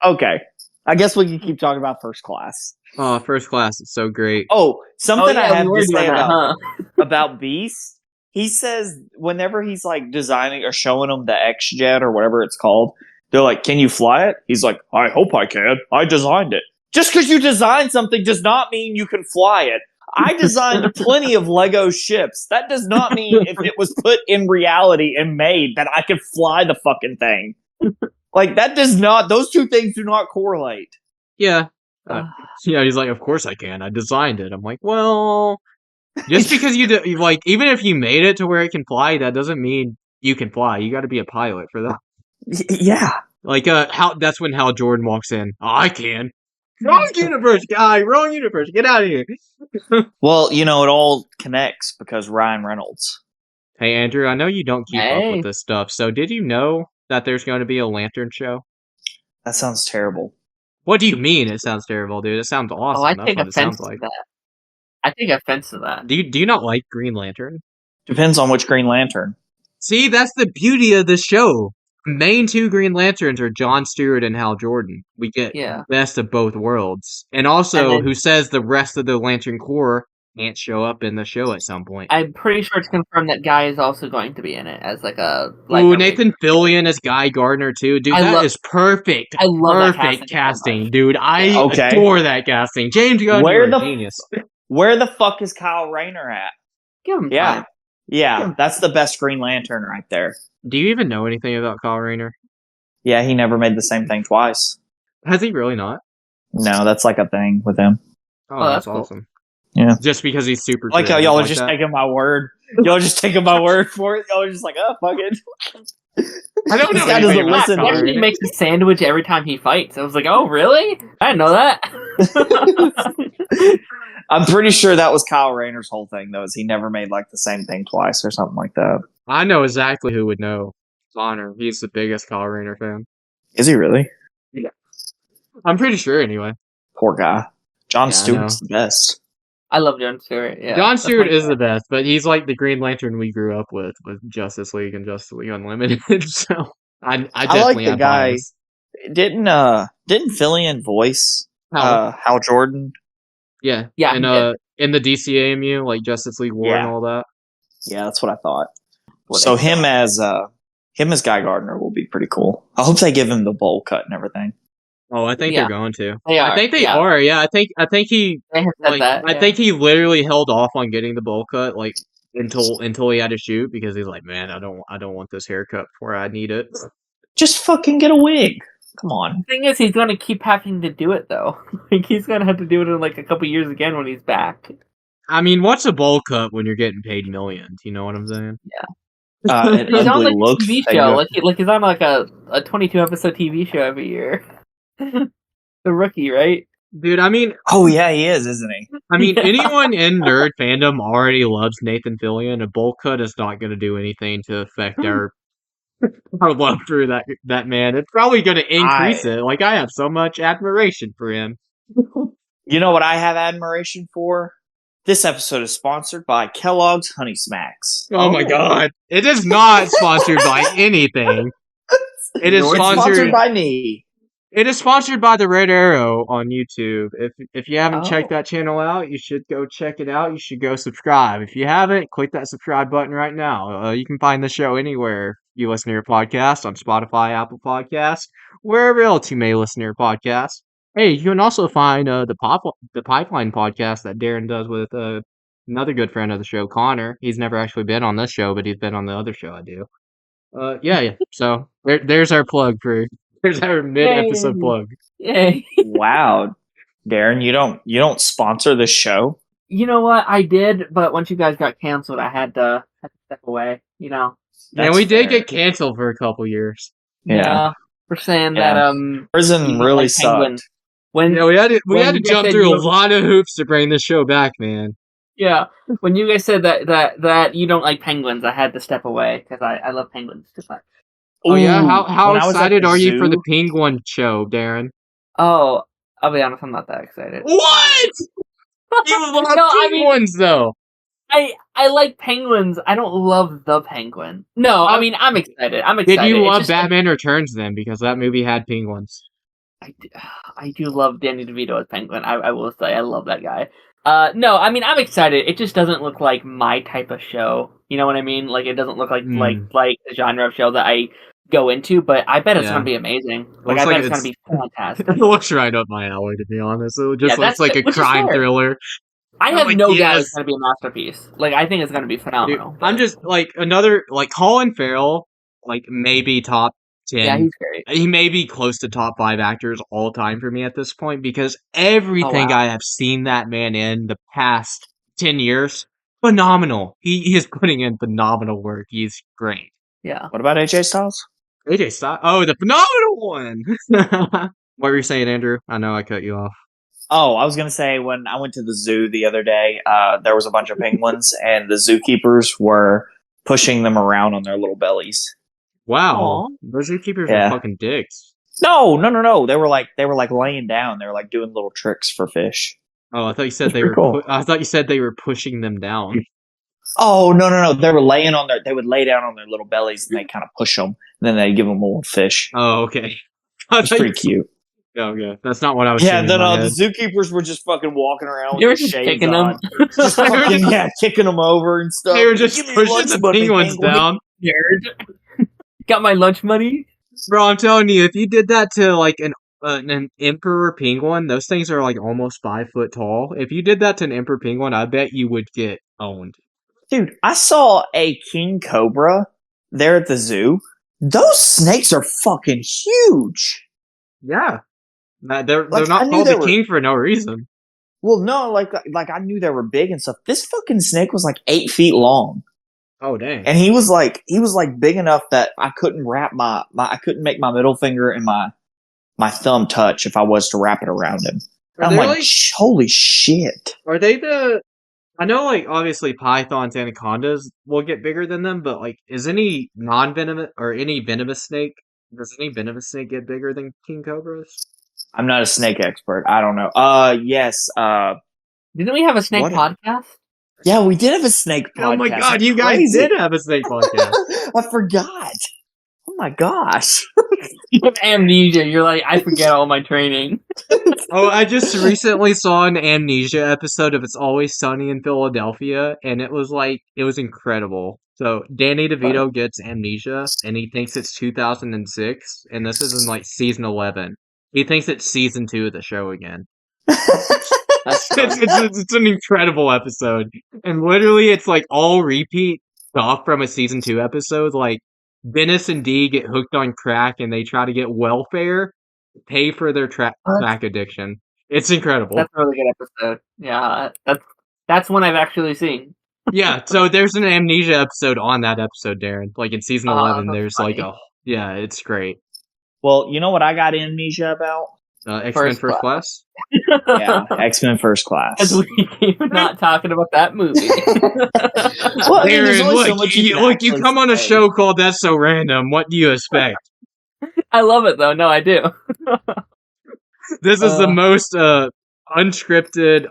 Okay. I guess we can keep talking about First Class. Oh, First Class is so great. Oh, something Oh, yeah, I have we were to say doing that, about, huh? about Beast. he says whenever he's like designing or showing them the X Jet or whatever it's called, they're like, "Can you fly it?" He's like, "I hope I can. I designed it." Just because you design something does not mean you can fly it. I designed plenty of Lego ships. That does not mean if it was put in reality and made that I could fly the fucking thing. Like that does not. Those two things do not correlate. Yeah. Yeah, he's like, of course I can. I designed it. I'm like, well, just because you like, even if you made it to where it can fly, that doesn't mean you can fly. You got to be a pilot for that. Yeah. Like, that's when Hal Jordan walks in. Oh, I can. Wrong universe, guy. Wrong universe. Get out of here. Well, it all connects because Ryan Reynolds. Hey, Andrew, I know you don't keep up Hey. with this stuff. So, did you know that there's going to be a Lantern show? That sounds terrible. What do you mean? It sounds terrible, dude. It sounds awesome. Oh, I That's take what it offense sounds to like. that. I take offense to that. Do you not like Green Lantern? Depends on which Green Lantern. See, that's the beauty of the show. Main two Green Lanterns are John Stewart and Hal Jordan. We get Yeah. best of both worlds. And also, And then- who says the rest of the Lantern Corps can't show up in the show at some point? I'm pretty sure it's confirmed that Guy is also going to be in it as like a. Ooh, Nathan Fillion as Guy Gardner too, dude. That is perfect. I love that Perfect casting so casting, dude. I Okay. adore that casting. James Gunn, Where you're a the genius. Where the fuck is Kyle Rayner at? Give him Yeah. time. Yeah, that's the best Green Lantern right there. Do you even know anything about Kyle Rayner? Yeah, he never made the same thing twice. Has he really not? No, that's like a thing with him. Oh, that's that's cool. awesome. Yeah. Just because he's super. Like how creative y'all are like just that. taking my word. Y'all are just taking my word for it. Y'all are just like, oh, fuck it. I don't This know guy anything doesn't about listen. Kyle He Rayner. makes a sandwich every time he fights. I was like, oh, really? I didn't know that. I'm pretty sure that was Kyle Rayner's whole thing, though, is he never made like the same thing twice or something like that. I know exactly who would know. Connor. He's the biggest Kyle Rayner fan. Is he really? I'm pretty sure, anyway. Poor guy. John Yeah, I Stewart's the best. I love John Stewart. Yeah, John that's Stewart my is guy. the best, but he's like the Green Lantern we grew up with Justice League and Justice League Unlimited. So I like definitely the have guy- bias. Didn't Fillion voice Hal. Hal Jordan? Yeah, Yeah, and he in the DCAMU, like Justice League War and Yeah. all that. Yeah, that's what I thought. What So a- him as Guy Gardner will be pretty cool. I hope they give him the bowl cut and everything. Oh, I think Yeah. they're going to. They are. I think they yeah. are. Yeah, I think he They have said like that. I yeah. think he literally held off on getting the bowl cut like until he had to shoot because he's like, man, I don't want this haircut before I need it. Just fucking get a wig. Come on. The thing is, he's going to keep having to do it though. Like he's going to have to do it in like a couple years again when he's back. I mean, what's a bowl cut when you're getting paid millions? You know what I'm saying? It He's on ugly like a looks. TV They show. go- Like he's on like a 22 episode TV show every year. The Rookie, right? Dude, I mean, Oh yeah, he is, isn't he? Yeah. anyone in nerd fandom already loves Nathan Fillion. A bowl cut is not going to do anything to affect our love for that man. It's probably going to increase it. Like I have so much admiration for him. You know what I have admiration for? This episode is sponsored by Kellogg's Honey Smacks. Oh my god, it is not sponsored by anything. It is It's sponsored. by me. It is sponsored by the Red Arrow on YouTube. If you haven't checked Oh. that channel out, you should go check it out. You should go subscribe. If you haven't, click that subscribe button right now. You can find the show anywhere you listen to your podcast, on Spotify, Apple Podcasts, wherever else you may listen to your podcast. Hey, you can also find the Pipeline podcast that Darren does with another good friend of the show, Connor. He's never actually been on this show, but he's been on the other show I do. Yeah. So there's our plug for. There's our mid-episode Yay. plug. Yay. Wow, Darren, you don't sponsor this show? You know what? I did, but once you guys got canceled, I had to step away. You know. And That's we did fair. get canceled for a couple years. Yeah. We're saying Yeah. that Prison you really like Penguin. sucked. When Yeah, we had to When you guys jump said through a you- lot of hoops to bring this show back, man. yeah, when you guys said that you don't like penguins, I had to step away because I love penguins too much. Oh yeah, Ooh, how when I was at excited the are you for the zoo- Penguin show, Darren? Oh, I'll be honest, I'm not that excited. What? You love No, I mean- penguins, though. I like penguins. I don't love the penguin. No, I mean I'm excited. I'm excited. Did you It's love just- Batman Returns then? Because that movie had penguins. I do love Danny DeVito as Penguin. I will say I love that guy. No, I mean I'm excited. It just doesn't look like my type of show. You know what I mean? Like it doesn't look like like the genre of show that I go into. But I bet it's gonna be amazing. Like I bet it's gonna be fantastic. It looks right up my alley, to be honest. It just looks like a which is crime fair. thriller. I have like, no doubt yes. it's gonna be a masterpiece. Like I think it's gonna be phenomenal. Dude, I'm just like another like Colin Farrell, like maybe top 10. Yeah, he's great. He may be close to top 5 actors all time for me at this point because everything I have seen that man in the past 10 years, phenomenal. He is putting in phenomenal work. He's great. Yeah. What about AJ Styles? AJ Styles. Oh, the phenomenal one. What were you saying, Andrew? I know I cut you off. Oh, I was going to say when I went to the zoo the other day, there was a bunch of penguins and the zookeepers were pushing them around on their little bellies. Wow. Those zookeepers are fucking dicks. No. They were like laying down. They were like doing little tricks for fish. Oh, I thought you said they were. Cool. I thought you said they were pushing them down. Oh no! They were laying on their. They would lay down on their little bellies and they kind of push them. And then they give them a little fish. Oh, okay. It's pretty cute. Oh, yeah. That's not what I was. Yeah. saying Then in my the head. zookeepers were just fucking walking around. You were with just shades kicking on. them. Just fucking kicking them over and stuff. They were just Give me pushing lunch the money, penguins penguin. down. Nerd. Got my lunch money. Bro, I'm telling you, if you did that to like an emperor penguin, those things are like almost 5 foot tall. If you did that to an emperor penguin, I bet you would get owned. Dude, I saw a king cobra there at the zoo. Those snakes are fucking huge. Yeah. They're Like, not I knew called they the were- king for no reason. Well, no, like I knew they were big and stuff. This fucking snake was like 8 feet long, Oh, dang. and he was like big enough that I couldn't wrap I couldn't make my middle finger and my thumb touch if I was to wrap it around him. Are I'm they like, like- holy shit! Are they the... I know, like, obviously pythons, anacondas will get bigger than them, but, like, is any non-venomous or any venomous snake, does any venomous snake get bigger than king cobras? I'm not a snake expert. I don't know. Yes. Didn't we have a snake What a- podcast? Yeah, we did have a snake podcast. Oh my god, That's you guys crazy. did have a snake podcast. I forgot. Oh my gosh. You have amnesia. You're like, I forget all my training. Oh, I just recently saw an Amnesia episode of It's Always Sunny in Philadelphia, and it was incredible. So Danny DeVito gets amnesia, and he thinks it's 2006, and this is in like season 11. He thinks it's season 2 of the show again. It's an incredible episode, and literally it's like all repeat stuff from a season 2 episode. Like Dennis and Dee get hooked on crack, and they try to get welfare to pay for their crack addiction. It's incredible. That's a really good episode. Yeah, that's one I've actually seen. Yeah, so there's an Amnesia episode on that episode, Darren. Like in season 11, that's there's funny. like it's great. Well, you know what I got amnesia about? X-Men First Class? Yeah, X-Men First Class. As we keep not talking about that movie. Well, I mean, there's Darren, only so look, much you, can look, you actually come on a say. show called That's So Random. What do you expect? I love it though. No, I do. This is the most unscripted,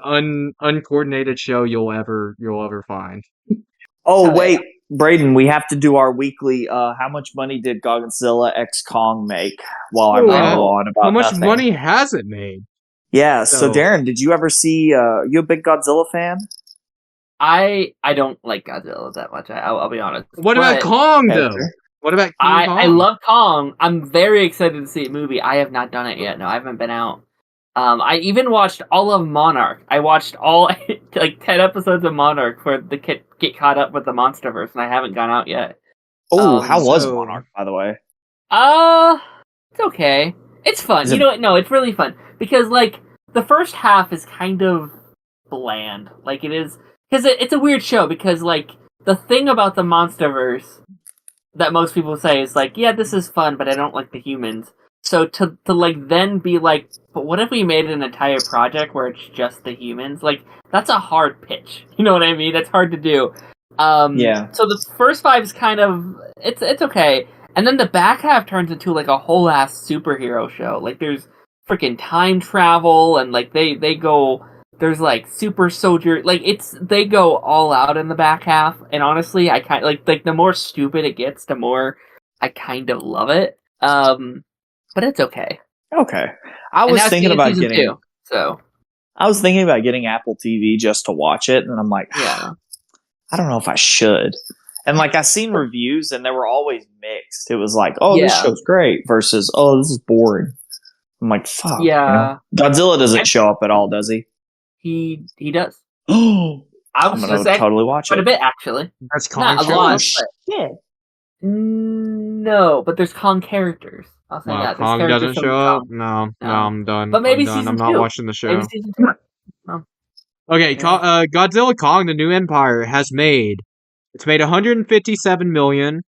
uncoordinated show you'll ever find. Oh, Oh, wait, Braden, we have to do our weekly, how much money did Godzilla X Kong make while I ramble on about How much nothing? money has it made? Yeah, so So- Darren, did you ever see, you a big Godzilla fan? I don't like Godzilla that much. I'll be honest. What about But Kong, though? Hector? What about King Kong? I love Kong. I'm very excited to see a movie. I have not done it yet. No, I haven't been out. I even watched all of Monarch. I watched all like 10 episodes of Monarch for the get caught up with the MonsterVerse, and I haven't gone out yet. Oh, how was so- Monarch, by the way? It's okay. It's fun. Is You it- know what? No, it's really fun because like the first half is kind of bland. Like it is because it's a weird show because like the thing about the MonsterVerse that most people say is like, yeah, this is fun, but I don't like the humans. So to like then be like, but what if we made an entire project where it's just the humans? Like that's a hard pitch. You know what I mean? That's hard to do. Yeah. So the first 5 is kind of it's okay, and then the back half turns into like a whole ass superhero show. Like there's freaking time travel, and like they go. There's like super soldier, like they go all out in the back half, and honestly, I kind of like the more stupid it gets, the more I kind of love it. But it's okay. Okay. I And was that's thinking in about season getting... 2, so I was thinking about getting Apple TV just to watch it, and I'm like, Yeah. I don't know if I should. And like I seen reviews, and they were always mixed. It was like, oh, this Yeah. show's great, versus oh, this is boring. I'm like, fuck. you Yeah. know? Godzilla doesn't show up at all, does he? He does. Oh, I I'm was gonna gonna say totally watch quite a it. bit actually. That's Kong Not a show lot. up? Yeah. No, but there's Kong characters. I'll say Wow, that. There's Kong characters doesn't from show up? Kong. No, No. I'm done. But maybe I'm done. season I'm not 2. watching the show. Maybe season 2. Okay, Godzilla Kong: The New Empire it's made 157 million,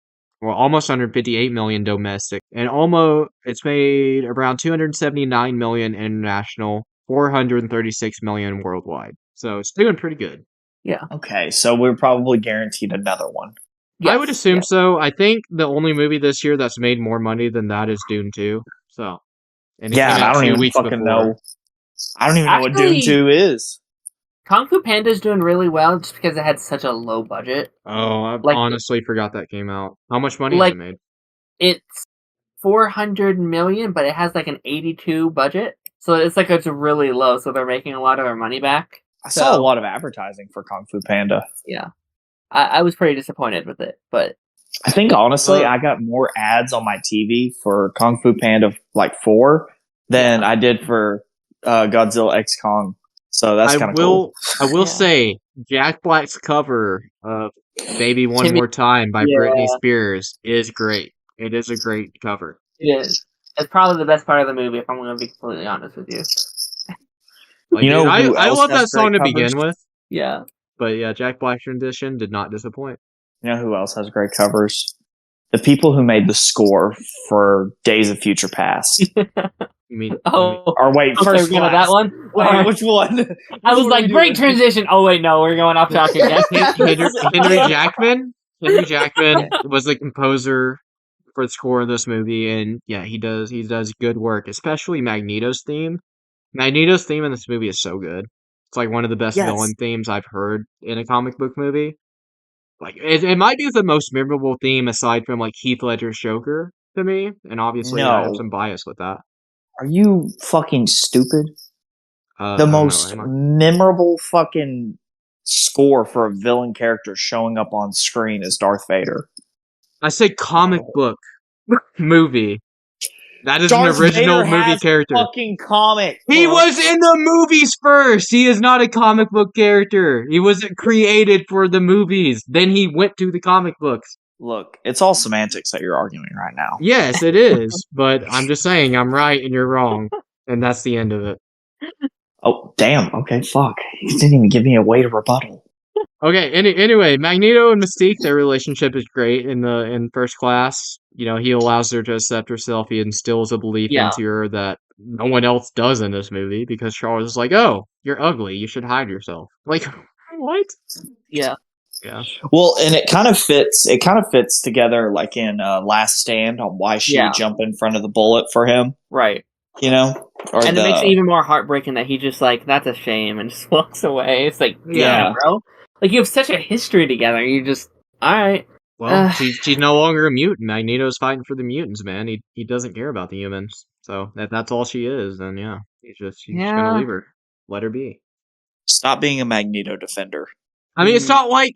well, almost 158 million domestic, and it's made around 279 million international, 436 million worldwide. So it's doing pretty good. Okay, so we're probably guaranteed another one. I would Yes, assume yes. so. I think the only movie this year that's made more money than that is Dune 2. So, and it Yeah, came and out I don't 2 even weeks fucking before. know. I don't even know what Dune Actually- 2 is. Kung Fu Panda's doing really well just because it had such a low budget. Oh, I Like- honestly forgot that came out. How much money Like- has it made? It's 400 million, but it has like an 82 budget. So it's really low, so they're making a lot of their money back. I saw a So- lot of advertising for Kung Fu Panda. Yeah. I was pretty disappointed with it, but I think honestly, Uh, I got more ads on my TV for Kung Fu Panda 4 than I did for Godzilla X Kong. So that's kind of cool. I will Yeah. say Jack Black's cover of "Baby One Timmy- More Time" by Yeah. Britney Spears is great. It is a great cover. it is. It's probably the best part of the movie, if I'm going to be completely honest with you. Like, You know dude, who I else love has that song to great begin covers? with, Yeah. but yeah, Jack Black's rendition did not disappoint. You know who else has great covers? The people who made the score for Days of Future Past. You mean, Oh, Or wait, okay, first we're going to class. that one? Wait, which one? I was Which one like, are we great doing? transition. Oh, wait, no, we're going off topic again. Henry Jackman? Henry Jackman was the composer for the score of this movie, and yeah, he does good work, especially Magneto's theme. Magneto's theme in this movie is so good. It's like one of the best Yes. villain themes I've heard in a comic book movie. Like it might be the most memorable theme aside from like Heath Ledger's Joker to me, and obviously I have No. some bias with that. Are you fucking stupid? I The don't know, most am I? memorable fucking score for a villain character showing up on screen is Darth Vader. I said comic book movie. That is Darth an original Vader movie has character. Fucking comic. He book. was in the movies first. He is not a comic book character. He wasn't created for the movies. Then he went to the comic books. Look, it's all semantics that you're arguing right now. Yes, it is. But I'm just saying I'm right and you're wrong. And that's the end of it. Oh, damn. Okay, fuck. You didn't even give me a way to rebuttal. Okay, anyway, Magneto and Mystique, their relationship is great in First Class. You know, he allows her to accept herself. He instills a belief Yeah. into her that no one else does in this movie because Charles is like, oh, you're ugly. You should hide yourself. Like, what? Yeah. Yeah. Well, and it kind of fits. It kind of fits together, like in Last Stand, on why she Yeah. jumped in front of the bullet for him. Right. You know, or And it makes it even more heartbreaking that he just like, that's a shame, and just walks away. It's like, Yeah. yeah, bro. Like, you have such a history together. You just, alright. Well, she's no longer a mutant. Magneto's fighting for the mutants, man. He doesn't care about the humans. So that's all she is, then yeah. He's just Yeah. gonna leave her. Let her be. stop being a Magneto defender. I mean, it's not like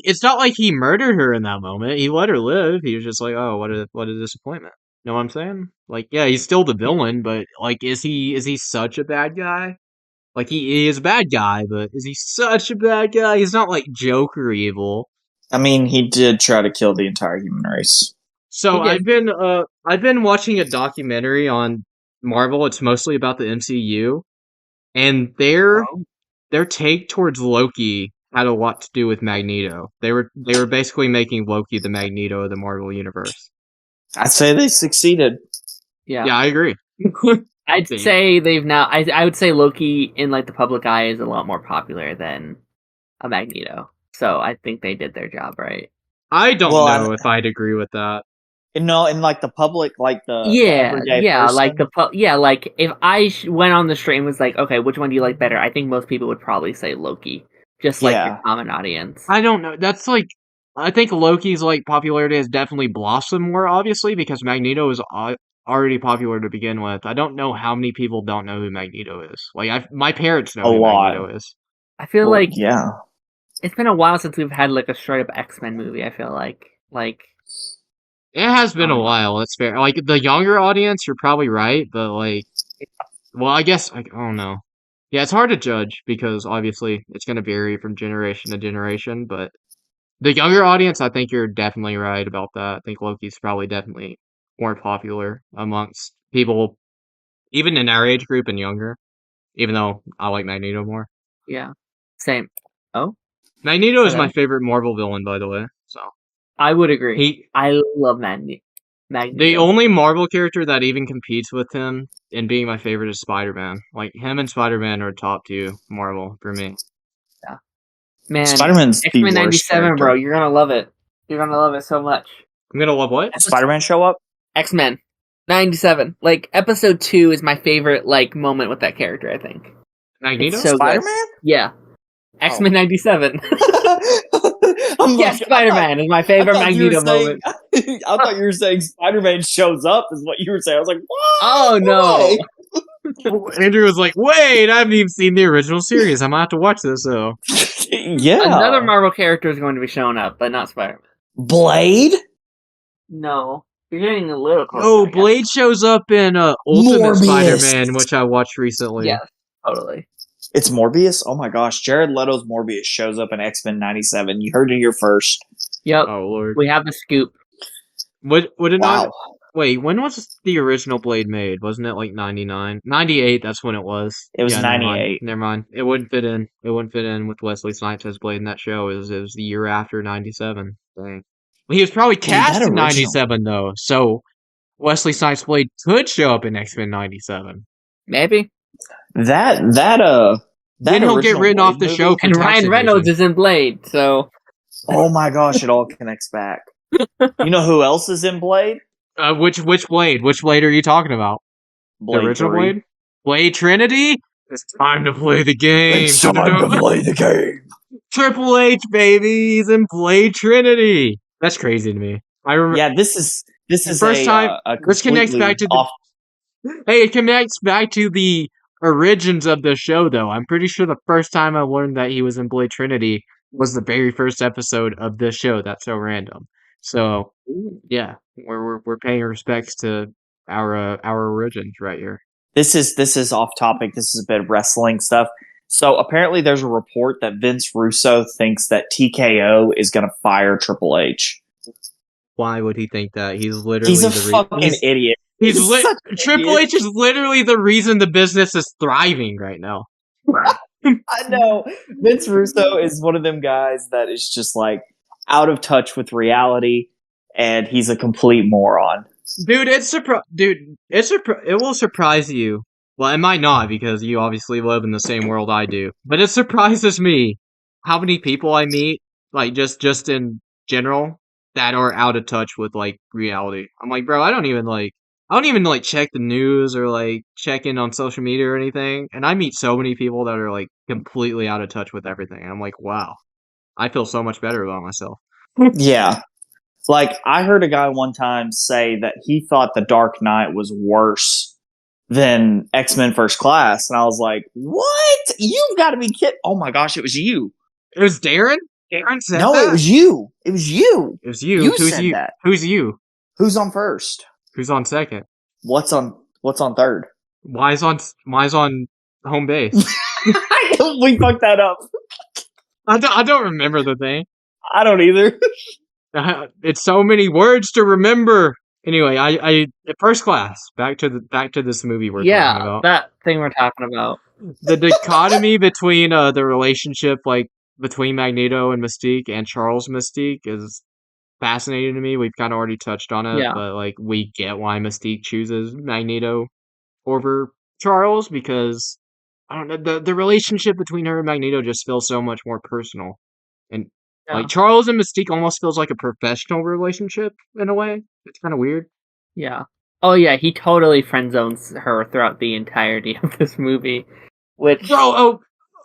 he murdered her in that moment. He let her live. He was just like, oh, what a disappointment. Know what I'm saying? Like, yeah, he's still the villain, but like, is he such a bad guy? Like, he is a bad guy, but is he such a bad guy? He's not like Joker evil. I mean, he did try to kill the entire human race. So He did. I've been watching a documentary on Marvel. It's mostly about the MCU, and their take towards Loki had a lot to do with Magneto. They were basically making Loki the Magneto of the Marvel universe. I'd say they succeeded. Yeah. Yeah, I agree. I'd See. say they've now, I would say Loki in like the public eye is a lot more popular than a Magneto. So I think they did their job right. I don't Well, know if I'd agree with that. No, in like the public, like the Yeah, everyday yeah, person. like like if I went on the stream and was like, okay, which one do you like better? I think most people would probably say Loki, just like Yeah. your common audience. I don't know. That's like, I think Loki's like popularity has definitely blossomed more, obviously, because Magneto is already popular to begin with. I don't know how many people don't know who Magneto is. Like, my parents know A who lot. Magneto is. I feel Well, like yeah. it's been a while since we've had like a straight up X-Men movie. I feel like It has been a Um, while. That's fair. Like the younger audience, you're probably right, but like, well, I guess I don't know. Yeah, it's hard to judge because obviously it's going to vary from generation to generation. But the younger audience, I think you're definitely right about that. I think Loki's probably definitely more popular amongst people, even in our age group and younger. Even though I like Magneto more. yeah, same. Oh, Magneto is Okay. my favorite Marvel villain, by the way. So I would agree. he, I love Magneto. the only Marvel character that even competes with him in being my favorite is Spider-Man. Like him and Spider-Man are top 2 Marvel for me. Man, Spider-Man's the X-Men worst 97, bro. character. You're gonna love it. You're gonna love it so much. I'm gonna love what? Did Spider-Man show up? X-Men 97. Like episode 2 is my favorite like moment with that character. I think. Magneto? It's so good. Spider-Man? Yeah. X-Men 97. I'm Yes, Spider-Man is my favorite I thought you were Magneto saying- moment. I thought you were saying Spider-Man shows up is what you were saying. I was like, what? Oh no. Why? Andrew was like, wait, I haven't even seen the original series. I'm gonna have to watch this, though. Yeah. Another Marvel character is going to be showing up, but not Spider-Man. Blade? No. You're getting a little close. Oh, Blade shows up in Ultimate Morbius. Spider-Man, which I watched recently. Yes, totally. It's Morbius? Oh my gosh. Jared Leto's Morbius shows up in X-Men 97. You heard it here first. Yep. Oh, Lord. We have the scoop. Would it Wow. not... Wait, when was the original Blade made? Wasn't it like 99? 98, that's when it was. It was Yeah, never mind. 98. Never mind. It wouldn't fit in. It wouldn't fit in with Wesley Snipes as Blade in that show. It was the year after 97. Dang. Well, he was probably cast that in original- 97, though. So Wesley Snipes Blade could show up in X-Men 97. Maybe. That Then he'll get original written off Blade the show movie- for And tax Ryan Reynolds evasion. is in Blade, so Oh my gosh, it all connects back. You know who else is in Blade? Which Blade? Which Blade are you talking about? Blade the original 3. Blade? Blade Trinity? It's time to play the game. It's time to play the game. Triple H, baby. He's in Blade Trinity. That's crazy to me. I remember. Yeah, this is First a, time- a this connects completely back to the- off. Hey, it connects back to the origins of the show, though. I'm pretty sure the first time I learned that he was in Blade Trinity was the very first episode of this show. That's so random. So, yeah, we're paying respects to our origins right here. This is off topic. This is a bit of wrestling stuff. So apparently, there's a report that Vince Russo thinks that TKO is going to fire Triple H. Why would he think that? He's literally He's a the fucking idiot. He's such an Triple idiot. H is literally the reason the business is thriving right now. I know. Vince Russo is one of them guys that is just like out of touch with reality, and he's a complete moron. Dude, it will surprise you. Well, it might not because you obviously live in the same world I do. But it surprises me how many people I meet, like just in general, that are out of touch with like reality. I'm like, bro, I don't even like check the news or like check in on social media or anything. And I meet so many people that are like completely out of touch with everything. And I'm like, wow, I feel so much better about myself. Yeah. Like, I heard a guy one time say that he thought The Dark Knight was worse than X-Men First Class. And I was like, what? You've got to be kidding. Oh my gosh, it was you. It was Darren? Darren said No, that? it was you. It was you. It was you. You Who's said you? that. Who's you? Who's on first? Who's on second? What's on third? Why's on home base? We fucked that up. I don't remember the thing. I don't either. It's so many words to remember. Anyway, I First Class. Back to this movie we're talking yeah, about. that thing we're talking about. The dichotomy between the relationship like between Magneto and Mystique and Charles Mystique is fascinating to me. We've kind of already touched on it, Yeah. but like we get why Mystique chooses Magneto over Charles because I don't know the relationship between her and Magneto just feels so much more personal. And Yeah. like Charles and Mystique almost feels like a professional relationship in a way. It's kind of weird. Yeah. Oh yeah, he totally friend zones her throughout the entirety of this movie. Which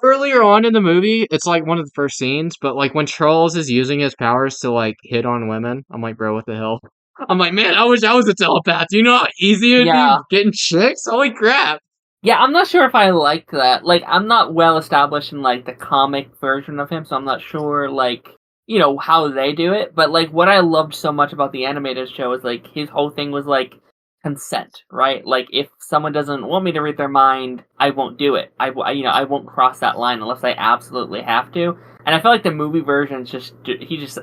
Earlier on in the movie, it's like one of the first scenes, but like when Charles is using his powers to like hit on women, I'm like, bro, what the hell? I'm like, man, I wish I was a telepath. You know how easy it'd Yeah. be getting chicks? Holy crap. Yeah, I'm not sure if I liked that. Like, I'm not well established in, like, the comic version of him, so I'm not sure, like, you know, how they do it. But, like, what I loved so much about the animated show is, like, his whole thing was, like, consent, right? Like, if someone doesn't want me to read their mind, I won't do it. I won't cross that line unless I absolutely have to. And I feel like the movie version's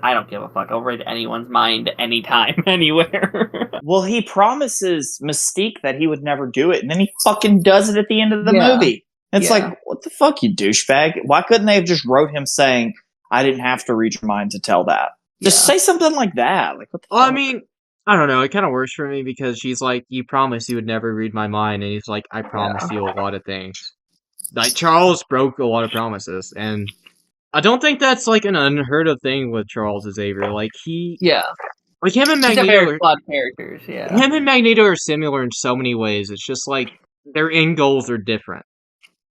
I don't give a fuck. I'll read anyone's mind anytime, anywhere. Well, he promises Mystique that he would never do it, and then he fucking does it at the end of the Yeah. movie. It's Yeah. like, what the fuck, you douchebag? Why couldn't they have just wrote him saying, I didn't have to read your mind to tell that? Just say something like that. Like, what the Well, I fuck? mean, I don't know. It kind of works for me because she's like, you promised you would never read my mind. And he's like, I promised you a lot of things. Like, Charles broke a lot of promises. And I don't think that's like an unheard of thing with Charles Xavier. Like, Yeah. like him and These are Magneto very flawed characters, yeah. him and Magneto are similar in so many ways. It's just like their end goals are different.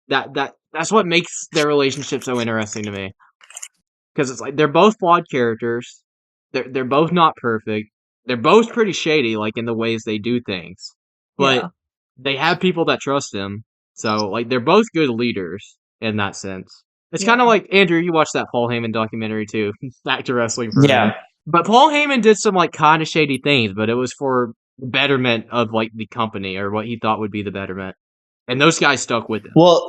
That's what makes their relationship so interesting to me. Because it's like they're both flawed characters. They're both not perfect. They're both pretty shady, like in the ways they do things. But Yeah. they have people that trust them. So like they're both good leaders in that sense. It's Yeah. kind of like Andrew, you watched that Paul Heyman documentary too. Back to wrestling for a Yeah. minute. But Paul Heyman did some like kind of shady things, but it was for the betterment of like the company or what he thought would be the betterment. And those guys stuck with him. Well,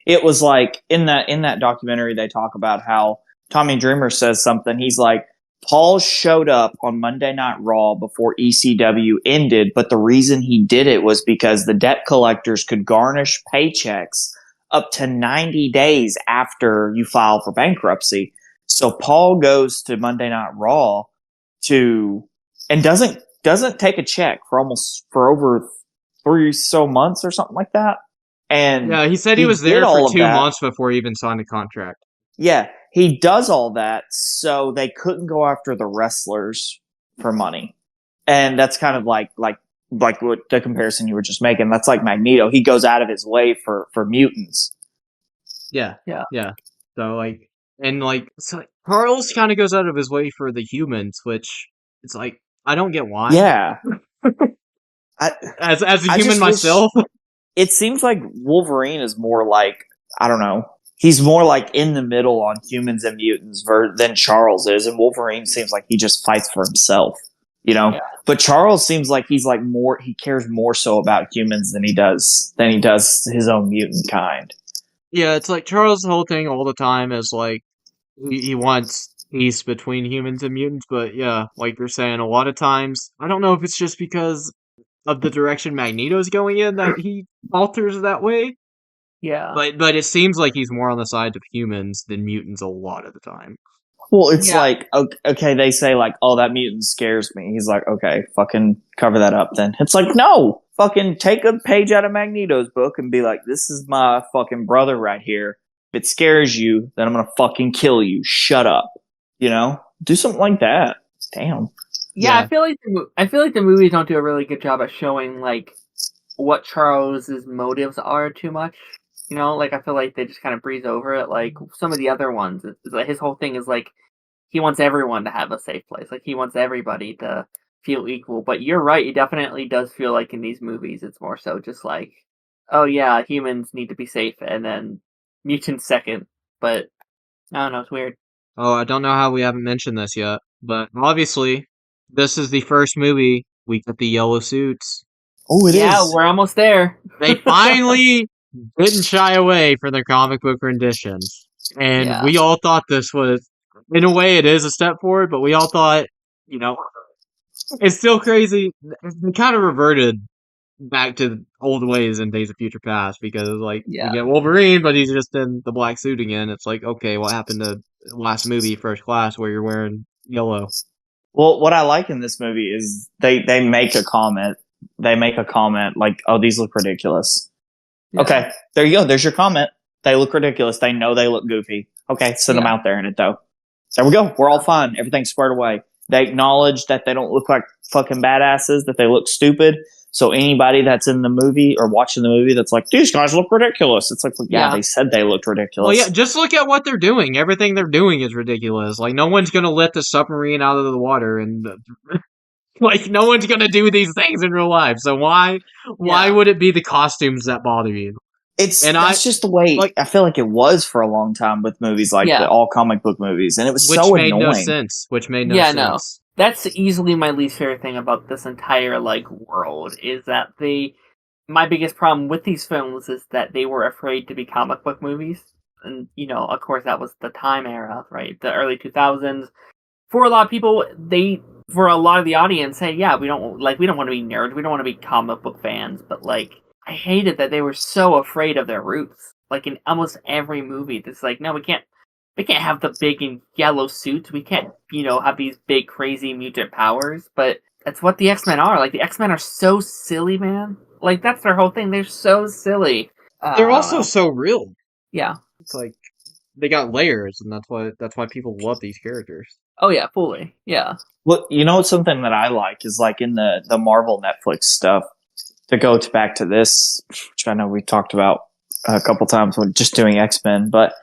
it was like in that documentary they talk about how Tommy Dreamer says something. He's like, Paul showed up on Monday Night Raw before ECW ended, but the reason he did it was because the debt collectors could garnish paychecks up to 90 days after you file for bankruptcy. So Paul goes to Monday Night Raw and doesn't take a check for over 3 so months or something like that. And Yeah, he said he was did there all for of 2 that. months before he even signed a contract. Yeah, he does all that so they couldn't go after the wrestlers for money. And that's kind of like what the comparison you were just making. That's like Magneto. He goes out of his way for mutants. Yeah. Yeah. Yeah. So like so Carl's kind of goes out of his way for the humans, which it's like I don't get why. Yeah. As a I human just wish- myself. It seems like Wolverine is more like, I don't know, he's more like in the middle on humans and mutants than Charles is. And Wolverine seems like he just fights for himself, you know? Yeah. But Charles seems like he's like he cares more so about humans than he does his own mutant kind. Yeah, it's like Charles' whole thing all the time is like he wants peace between humans and mutants, but yeah, like you're saying, a lot of times I don't know if it's just because of the direction Magneto's going in that he alters that way. Yeah. But it seems like he's more on the side of humans than mutants a lot of the time. Well, it's Yeah. like, okay, they say like, oh, that mutant scares me. He's like, okay, fucking cover that up then. It's like, no, fucking take a page out of Magneto's book and be like, this is my fucking brother right here. If it scares you, then I'm gonna fucking kill you. Shut up. You know? Do something like that. Damn. Yeah, Yeah. I feel like the movies don't do a really good job at showing like what Charles's motives are too much. You know, like I feel like they just kind of breeze over it. Like some of the other ones, it's like his whole thing is like he wants everyone to have a safe place. Like he wants everybody to feel equal. But you're right; it definitely does feel like in these movies, it's more so just like, oh yeah, humans need to be safe, and then mutants second. But I don't know, it's weird. Oh, I don't know how we haven't mentioned this yet, but obviously, this is the first movie we get the yellow suits. Oh, Yeah, we're almost there. They finally didn't shy away from their comic book renditions. And Yeah. we all thought this was, in a way, it is a step forward, but we all thought, it's still crazy. They kind of reverted back to old ways in Days of Future Past because, like, Yeah. you get Wolverine, but he's just in the black suit again. It's like, okay, what happened to the last movie, First Class, where you're wearing yellow? Well, what I like in this movie is they make a comment. They make a comment like, oh, these look ridiculous. Yeah. Okay, there you go. There's your comment. They look ridiculous. They know they look goofy. Okay, send them Yeah. out there in it, though. There we go. We're all fine. Everything's squared away. They acknowledge that they don't look like fucking badasses, that they look stupid. So anybody that's in the movie or watching the movie that's like, these guys look ridiculous. It's like, well, yeah, Yeah. they said they looked ridiculous. Well, yeah, just look at what they're doing. Everything they're doing is ridiculous. Like, no one's gonna let the submarine out of the water, and Like, no one's gonna do these things in real life, so why would it be the costumes that bother you? That's just the way I feel like it was for a long time with movies like all comic book movies, and it was Which so made annoying. no sense. Which made no Yeah, sense. no. That's easily my least favorite thing about this entire world is that my biggest problem with these films is that they were afraid to be comic book movies. And, of course that was the time era, right? The early 2000s. For a lot of people, for a lot of the audience, say, yeah, we don't want to be nerds, we don't want to be comic book fans, but I hated that they were so afraid of their roots. Like in almost every movie, it's like, no, we can't have the big and yellow suits. We can't, have these big crazy mutant powers. But that's what the X-Men are. Like the X-Men are so silly, man. Like that's their whole thing. They're so silly. They're also so real. Yeah. It's like they got layers, and that's why people love these characters. Oh yeah, fully. Yeah. Well, something that I like is like in the Marvel Netflix stuff. To go back to this, which I know we talked about a couple times when just doing X-Men, but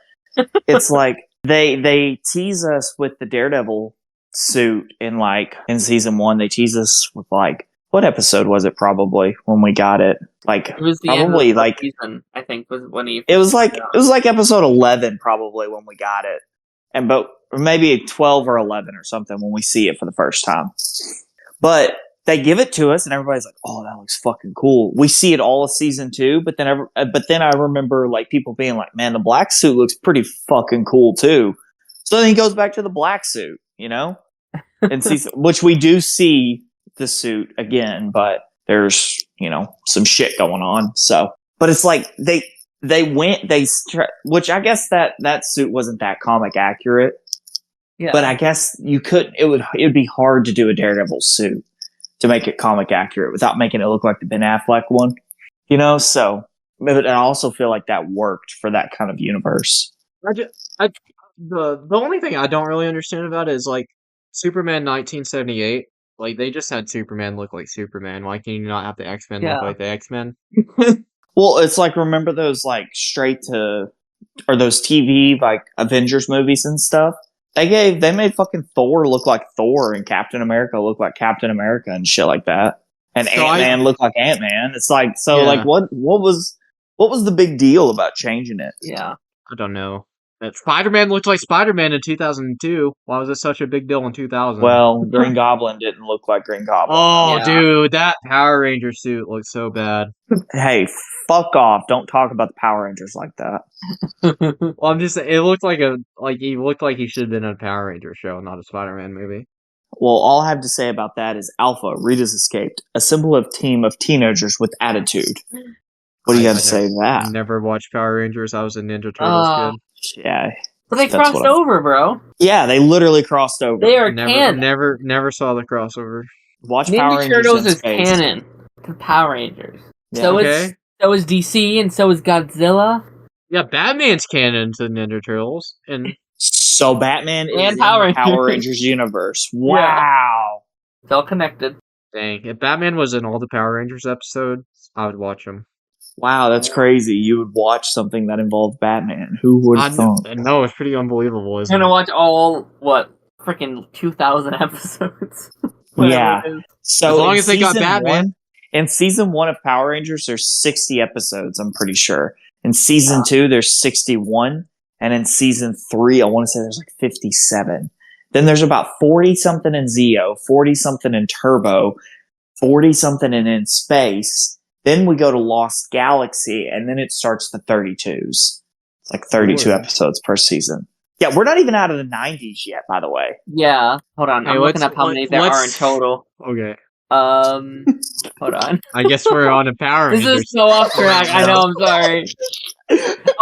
it's like they tease us with the Daredevil suit in season 1. They tease us with what episode was it? Probably when we got it. It was the probably end of the season, I think was when he. It was like episode 11 probably when we got it, but maybe 12 or 11 or something when we see it for the first time. But they give it to us, and everybody's like, "Oh, that looks fucking cool." We see it all of season 2, but then I remember people being like, "Man, the black suit looks pretty fucking cool too." So then he goes back to the black suit, and which we do see the suit again, but there's some shit going on. So, but it's like which I guess that suit wasn't that comic accurate. Yeah. But I guess it would be hard to do a Daredevil suit to make it comic accurate without making it look like the Ben Affleck one, so but I also feel like that worked for that kind of universe. The only thing I don't really understand about it is Superman 1978. They just had Superman look like Superman. Why can you not have the X-Men look like the X-Men? Well, it's remember those straight to or those TV Avengers movies and stuff? They made fucking Thor look like Thor and Captain America look like Captain America and shit like that. And Ant-Man look like Ant-Man. It's what was the big deal about changing it? Yeah. I don't know. That Spider-Man looked like Spider-Man in 2002. Why was it such a big deal in 2000? Well, Green Goblin didn't look like Green Goblin. Oh, dude, that Power Ranger suit looked so bad. Hey, fuck off. Don't talk about the Power Rangers like that. Well, I'm just saying, it looked he looked like he should have been on a Power Ranger show, not a Spider-Man movie. Well, all I have to say about that is Alpha, Rita's escaped, a symbol of team of teenagers with attitude. What do you have to say to that? I never watched Power Rangers. I was a Ninja Turtles kid. Yeah. But they crossed over, bro. Yeah, they literally crossed over. They are canon. Never saw the crossover. Watch Ninja Power Rangers Turtles in is space. canon to Power Rangers. Yeah. So is DC and so is Godzilla. Yeah, Batman's canon to Ninja Turtles. And so Batman is in Power the Power Rangers universe. Wow. It's all connected. Dang, if Batman was in all the Power Rangers episodes, I would watch them. Wow, that's crazy. You would watch something that involved Batman. Who would have thought? No, it's pretty unbelievable, isn't I'm it? gonna watch all, freaking 2,000 episodes. Yeah. So as long as they got Batman. In season 1 of Power Rangers, there's 60 episodes, I'm pretty sure. In season 2, there's 61. And in season 3, I want to say there's 57. Then there's about 40-something in Zeo, 40-something in Turbo, 40-something in Space. Then we go to Lost Galaxy, and then it starts the 32s. It's 32 episodes per season. Yeah, we're not even out of the 90s yet, by the way. Yeah. Hold on. I'm looking up how many there are in total. Okay. Hold on. I guess we're on a Power Rangers. This is so off track. I know, I'm sorry.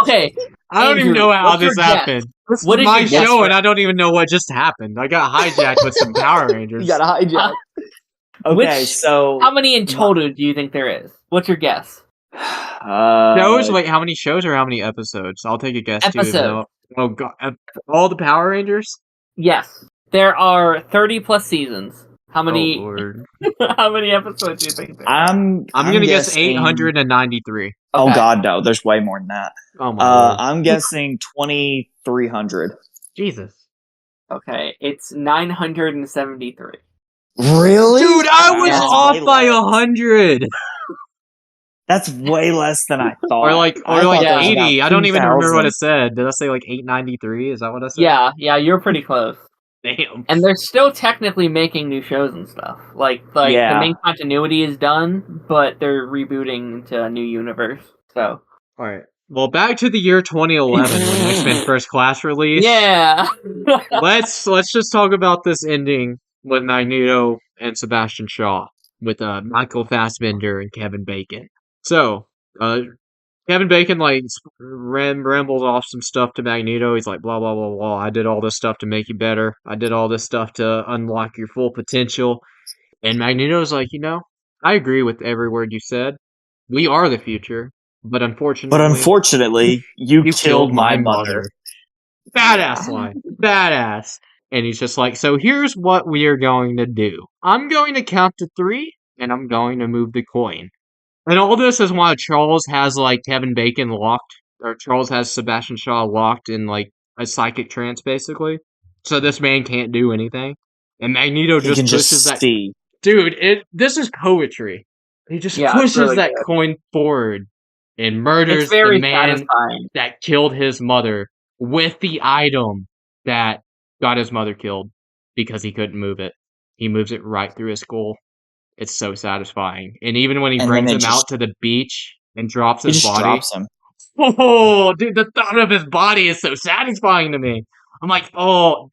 Okay. I don't even know how this happened. This is my show, and I don't even know what just happened. I got hijacked with some Power Rangers. You got hijacked. Okay, so how many in total do you think there is? What's your guess? Shows? Wait, how many shows or how many episodes? I'll take a guess too. Oh god, all the Power Rangers? Yes, there are 30 plus seasons. How many? Oh, Lord. How many episodes do you think there are? I'm gonna guess 893. Okay. Oh god, no! There's way more than that. Oh my Lord. I'm guessing 2,300. Jesus. Okay, it's 973. Really? Dude, I was That's off way by less. 100. That's way less than I thought. Or like I thought there was 80. about I don't even remember what 2,000. it said. Did I say like 893? Is that what I said? Yeah, you're pretty close. Damn. And they're still technically making new shows and stuff. Like Yeah. the main continuity is done, but they're rebooting into a new universe. So Alright. Well, back to the year 2011 when X-Men First Class released. yeah, Let's just talk about this ending with Magneto and Sebastian Shaw with Michael Fassbender and Kevin Bacon. So, Kevin Bacon like rambles off some stuff to Magneto. He's like, blah blah blah blah. I did all this stuff to make you better. I did all this stuff to unlock your full potential. And Magneto's like, I agree with every word you said. We are the future, but unfortunately, you killed my mother. Badass line. Badass. And he's just like, so here's what we are going to do. I'm going to count to 3, and I'm going to move the coin. And all this is while Charles has, like, Kevin Bacon locked, or Charles has Sebastian Shaw locked in, like, a psychic trance, basically. So this man can't do anything. And Magneto He just can pushes just that... see. Dude, this is poetry. He just pushes really that good. coin forward and murders it's very the man satisfying. that killed his mother with the item that got his mother killed because he couldn't move it. He moves it right through his skull. It's so satisfying. And even when he And brings then him it out just- to the beach and drops He his just body. drops him. Oh, dude, the thought of his body is so satisfying to me. I'm like, oh,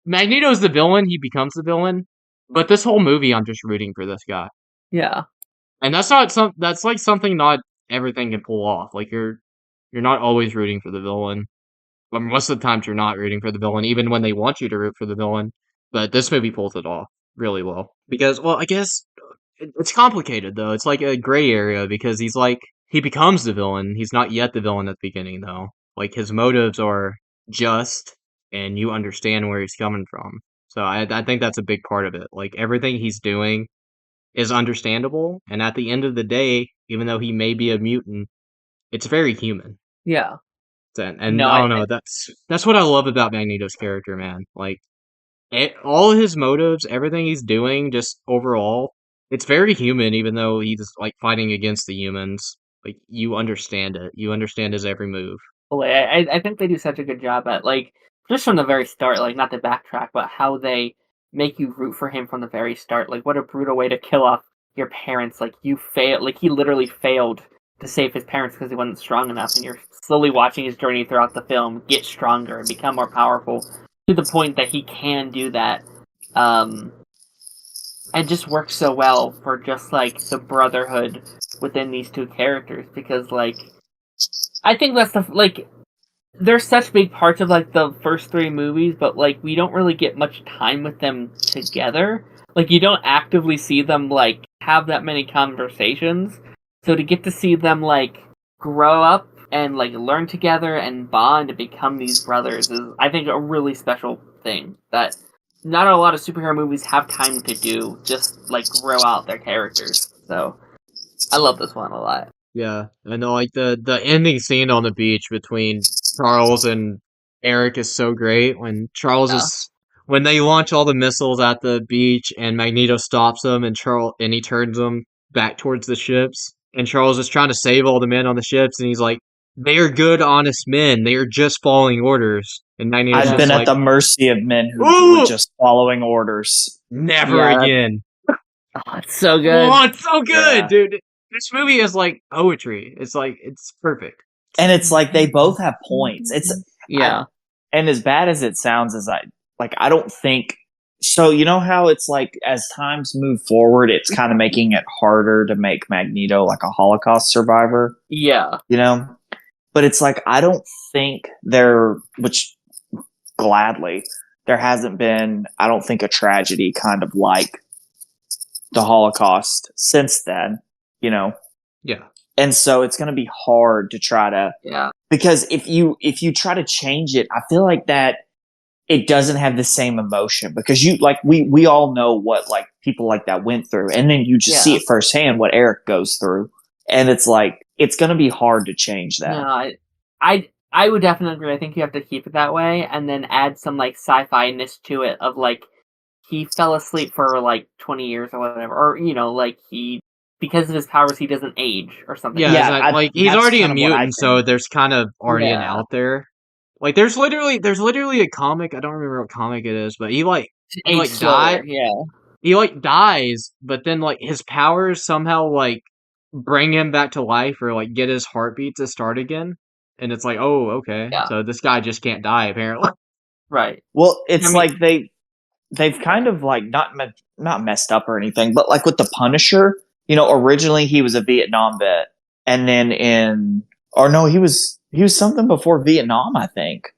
Magneto's the villain. He becomes the villain. But this whole movie, I'm just rooting for this guy. Yeah, And that's like something not everything can pull off. Like you're not always rooting for the villain. But most of the times you're not rooting for the villain, even when they want you to root for the villain. But this movie pulls it off really well. Because, well, I guess it's complicated though. It's like a gray area because he becomes the villain. He's not yet the villain at the beginning though. Like his motives are just, and you understand where he's coming from. So I think that's a big part of it. Like everything he's doing is understandable, and at the end of the day, even though he may be a mutant, it's very human. yeah. And No, I don't know. That's what I love about Magneto's character, man. Like all his motives, everything he's doing, just overall, it's very human. Even though he's like fighting against the humans, like you understand it. You understand his every move. Well, I think they do such a good job at like just from the very start, like not to backtrack, but how they make you root for him from the very start. Like what a brutal way to kill off your parents. Like you fail. Like he literally failed to save his parents because he wasn't strong enough, and you're slowly watching his journey throughout the film get stronger and become more powerful to the point that he can do that. And just works so well for just like the brotherhood within these two characters because like I think that's they're such big parts of like the first 3 movies, but like we don't really get much time with them together. Like you don't actively see them like have that many conversations. So to get to see them like grow up and like learn together and bond and become these brothers is I think a really special thing that not a lot of superhero movies have time to do, just like grow out their characters. So I love this one a lot. Yeah, I know. Like the ending scene on the beach between Charles and Eric is so great. When when they launch all the missiles at the beach and Magneto stops them and he turns them back towards the ships. And Charles is trying to save all the men on the ships, and he's like, "They are good, honest men. They are just following orders." And Magneto's I've just been like, at the mercy of men who Ooh! were just following orders. "Never Yeah. again." Oh, it's so good. Oh, it's so good, Yeah. dude. This movie is like poetry. It's perfect. And it's like they both have points. It's Yeah. and as bad as it sounds, I don't think so. You know how it's like as times move forward, it's kind of making it harder to make Magneto like a Holocaust survivor. Yeah. You know, but it's like I don't think which gladly there hasn't been. I don't think a tragedy kind of like the Holocaust since then. You know, Yeah. and so it's going to be hard to try to. Yeah. Because if you try to change it, I feel like that it doesn't have the same emotion because we all know what like people like that went through, and then you just see it firsthand what Eric goes through, and it's like it's going to be hard to change that. No, I would definitely agree. I think you have to keep it that way and then add some like sci-fi-ness to it of like he fell asleep for like 20 years or whatever, or like he because of his powers he doesn't age or something. Yeah, Yeah, like he's that's already a kind of what I mutant, so think. there's kind of already an Yeah. out there. Like there's literally a comic. I don't remember what comic it is, but he Age slower, yeah. he like dies, but then like his powers somehow like bring him back to life or like get his heartbeat to start again. And it's like, oh, okay. Yeah. So this guy just can't die apparently. Right. Well, it's I mean- like they've kind of like not messed up or anything, but like with the Punisher, originally he was a Vietnam vet, and then he was something before Vietnam, I think,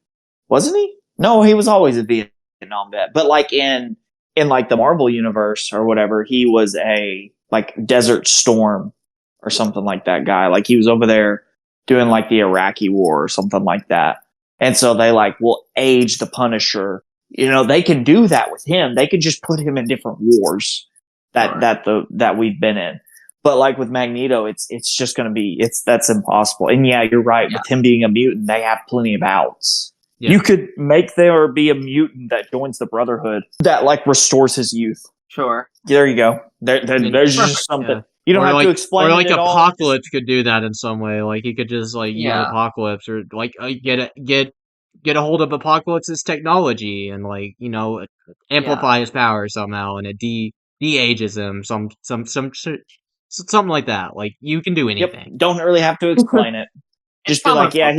wasn't he? No, he was always a Vietnam vet, but like in like the Marvel universe or whatever, he was a like Desert Storm or something like that guy. Like he was over there doing like the Iraqi war or something like that. And so they like will age the Punisher. They can do that with him. They could just put him in different wars that we've been in. But like with Magneto, it's just going to be that's impossible. And yeah, you're right. Yeah. With him being a mutant, they have plenty of outs. Yeah. You could make there be a mutant that joins the Brotherhood that like restores his youth. Sure. There you go. There's just something. Yeah. You don't Or have like, to explain or like it at all. Apocalypse could do that in some way. Like he could just like use Yeah. Apocalypse or like get a hold of Apocalypse's technology and like amplify his power somehow, and it de-ages him something like that. Like you can do Yep. anything. Don't really have to explain it. Just be like, yeah,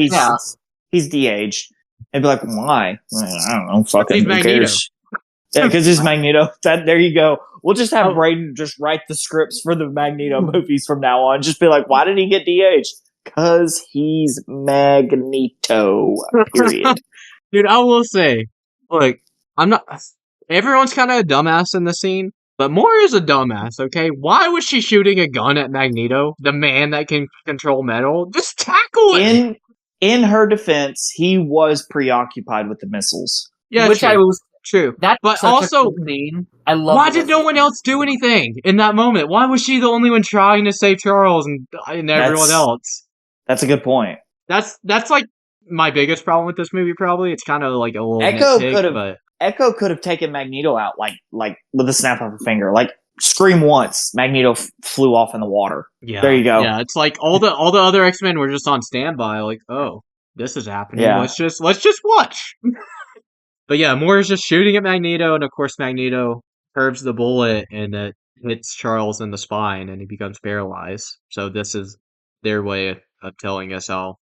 he's de-aged. And be like, why? I don't know. Fucking He's who Magneto. cares? Yeah, because he's Magneto. There you go. We'll just have Brayden just write the scripts for the Magneto movies from now on. Just be like, why did he get de-aged? Because he's Magneto. Period. Dude, I will say, look, I'm not. Everyone's kind of a dumbass in the scene, but Moore is a dumbass. Okay, why was she shooting a gun at Magneto, the man that can control metal? Just tackle it. In her defense, he was preoccupied with the missiles. Yeah, Which true. I was. True. That's But such also, a cool scene. I love. why did no one else do anything in that moment? Why was she the only one trying to save Charles and everyone else? That's a good point. That's like my biggest problem with this movie. Probably it's kind of like a little Echo nitpick, could have but Echo could have taken Magneto out like with a snap of a finger. Like scream once, Magneto flew off in the water. yeah, There you go. Yeah, it's like all the other X-Men were just on standby. Like, oh, this is happening. Yeah. Let's just watch. But yeah, Moore is just shooting at Magneto, and of course Magneto curbs the bullet and it hits Charles in the spine, and he becomes paralyzed. So this is their way of telling us how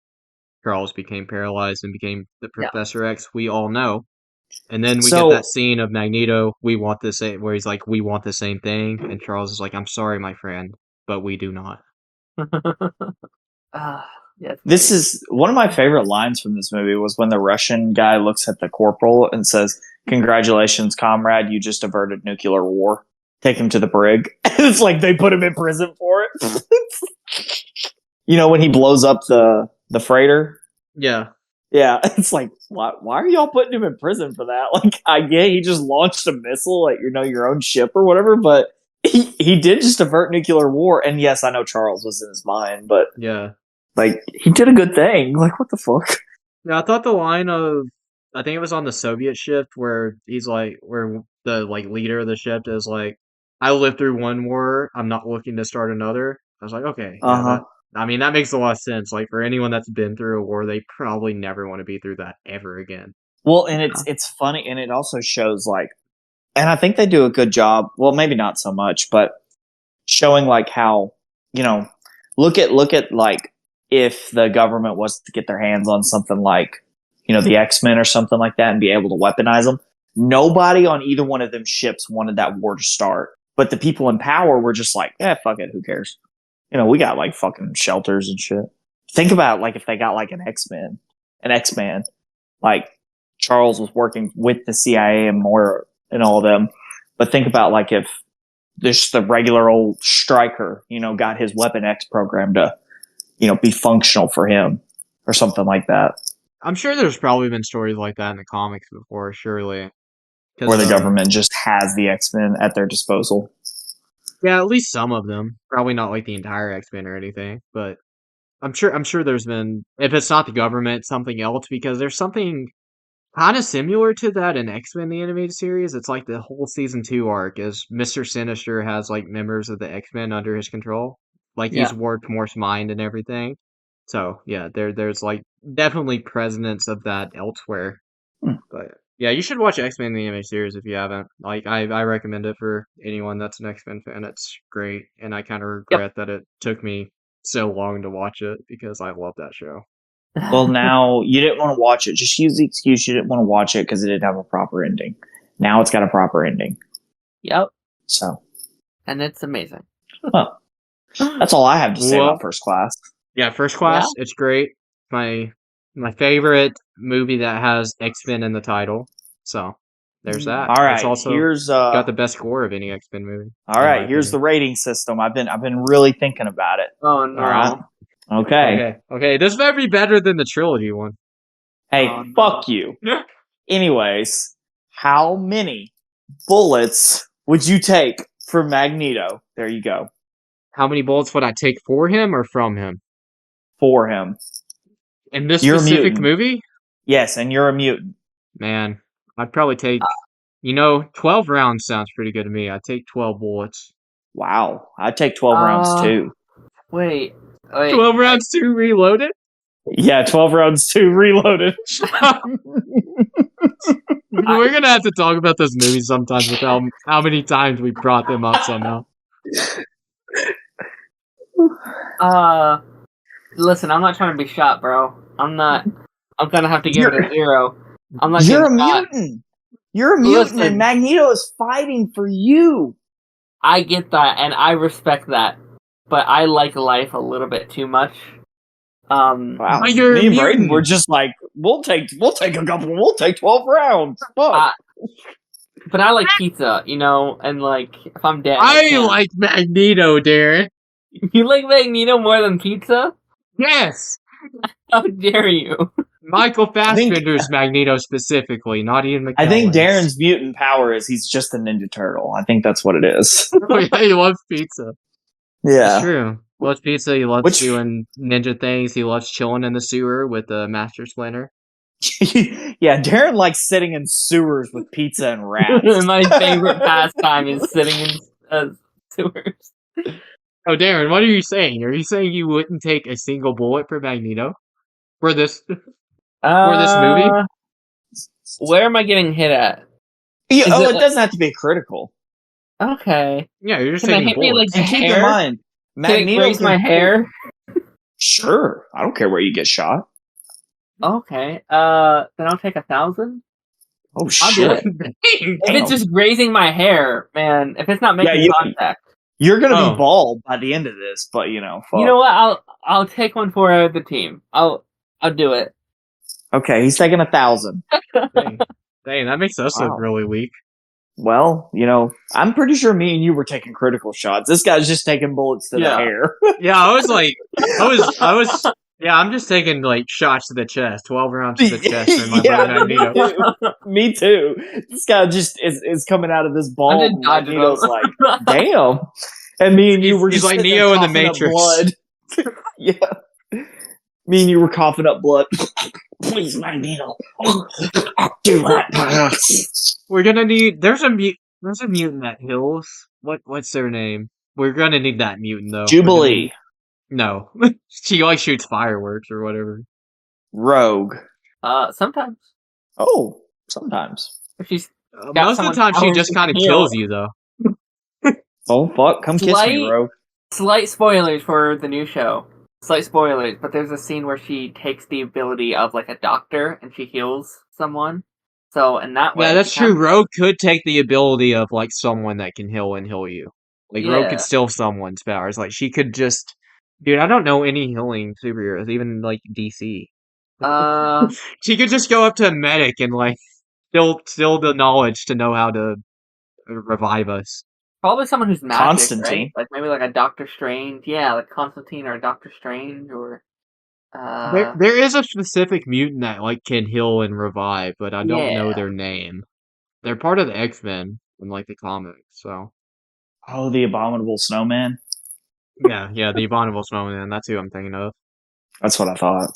Charles became paralyzed and became the Professor X we all know. And then we get that scene of Magneto, where he's like, we want the same thing, and Charles is like, I'm sorry, my friend, but we do not. Yes. This is one of my favorite lines from this movie was when the Russian guy looks at the corporal and says, "Congratulations, comrade, you just averted nuclear war. Take him to the brig." It's like they put him in prison for it. When he blows up the freighter. Yeah. Yeah, it's like, why are y'all putting him in prison for that? Like, I get he just launched a missile at your own ship or whatever, but he did just avert nuclear war. And yes, I know Charles was in his mind, but Yeah. like he did a good thing. Like, what the fuck? Yeah, I thought the line of, I think it was on the Soviet ship where he's like, where the like leader of the ship is like, I lived through one war, I'm not looking to start another. I was like, okay. Yeah, that makes a lot of sense. Like for anyone that's been through a war, they probably never want to be through that ever again. Well, and it's funny, and it also shows like, and I think they do a good job. Well, maybe not so much, but showing like how look at like if the government was to get their hands on something like the X-Men or something like that and be able to weaponize them. Nobody on either one of them ships wanted that war to start, but the people in power were just like, yeah, fuck it, who cares? We got like fucking shelters and shit. Think about like if they got like an X-Man, like Charles was working with the CIA and more and all of them. But think about like if just the regular old Stryker, got his Weapon X program to, be functional for him or something like that. I'm sure there's probably been stories like that in the comics before, surely. Where the government just has the X-Men at their disposal. Yeah, at least some of them. Probably not like the entire X-Men or anything, but I'm sure there's been, if it's not the government, something else, because there's something, kind of similar to that in X-Men the animated series. It's like the whole season 2 arc is Mr. Sinister has like members of the X-Men under his control. Like he's warped Morph's mind and everything. So yeah, there's like definitely presence of that elsewhere. But yeah, you should watch X-Men the animated series if you haven't. Like I recommend it for anyone that's an X-Men fan. It's great, and I kind of regret that it took me so long to watch it because I love that show. Well, now you didn't want to watch it. Just use the excuse you didn't want to watch it because it didn't have a proper ending. Now it's got a proper ending. Yep. So. And it's amazing. Huh. That's all I have to say about First Class. Yeah, First Class, it's great. My favorite movie that has X-Men in the title. So there's that. All right, it's also here's got the best score of any X-Men movie. All right, here's the rating system. I've been really thinking about it. Oh no. All right. Okay. This might be better than the trilogy one. Hey, fuck you. Anyways, how many bullets would you take for Magneto? There you go. How many bullets would I take for him or from him? For him. In this You're a specific mutant. movie? Yes, and you're a mutant. Man, I'd probably take, 12 rounds sounds pretty good to me. I'd take 12 bullets. Wow. I'd take 12 rounds too. Wait. 12 rounds too reloaded? Yeah, 12 rounds too reloaded. We're going to have to talk about those movies sometimes with how many times we brought them up somehow. Listen, I'm not trying to be shot, bro. I'm gonna have to give it a 0. I'm not. You're a getting shot. mutant. You're a mutant, Listen. and Magneto is fighting for you. I get that, and I respect that, but I like life a little bit too much. Wow. You're Me a and Braden mutant. were just like, we'll take 12 rounds. Fuck. But I like pizza, and like if I'm dead, I like Magneto, Darren. You like Magneto more than pizza? Yes. How dare you? Michael Fassbender's Magneto specifically, not Ian McKellen. I think Darren's mutant power is he's just a Ninja Turtle. I think that's what it is. Oh, yeah, he loves pizza. Yeah. It's true. He loves pizza. He loves doing ninja things. He loves chilling in the sewer with the Master Splinter. Yeah, Darren likes sitting in sewers with pizza and rats. My favorite pastime is sitting in sewers. Oh, Darren, what are you saying? Are you saying you wouldn't take a single bullet for Magneto? For this movie? Where am I getting hit at? Yeah, it doesn't have to be critical. Okay. Yeah, you're just Can it taking hit me bullets. like And keep hair? in mind, Can it Magneto graze my hair? Sure, I don't care where you get shot. Okay. Then I'll take 1,000. Oh I'll do shit! it. If it's just grazing my hair, man. If it's not making contact. You're gonna be bald by the end of this, but fuck. You know what? I'll take one for the team. I'll do it. Okay, he's taking 1,000. Dang, that makes us look really weak. Well, I'm pretty sure me and you were taking critical shots. This guy's just taking bullets to the hair. Yeah, I was. Yeah, I'm just taking like shots to the chest, 12 rounds to the chest for my brother Magneto. Me too. This guy just is coming out of this ball. And Magneto's like, damn. And me and you were just like Neo in the coughing up Matrix. blood. Yeah. Me and you were coughing up blood. Please, Magneto. Do that. We're gonna need. There's a mutant that heals. What's their name? We're gonna need that mutant though. Jubilee. No, she like shoots fireworks or whatever. Rogue. Sometimes. Oh, sometimes. If she's most of the time, she just kind of kills you though. Oh fuck! Come kiss me, Rogue. Slight spoilers for the new show. Slight spoilers, but there's a scene where she takes the ability of like a doctor and she heals someone. So in that way, yeah, that's true. Rogue could take the ability of like someone that can heal you. Like Rogue could steal someone's powers. Like she could just. Dude, I don't know any healing superheroes, even like DC. She could just go up to a medic and like still the knowledge to know how to revive us. Probably someone who's magic, Constantine. right? Like maybe like a Doctor Strange. Yeah, like Constantine or Doctor Strange or. There is a specific mutant that like can heal and revive, but I don't know their name. They're part of the X-Men in like the comics, so. Oh, the Abominable Snowman. Yeah, the Abominable Snowman. That's who I'm thinking of. That's what I thought.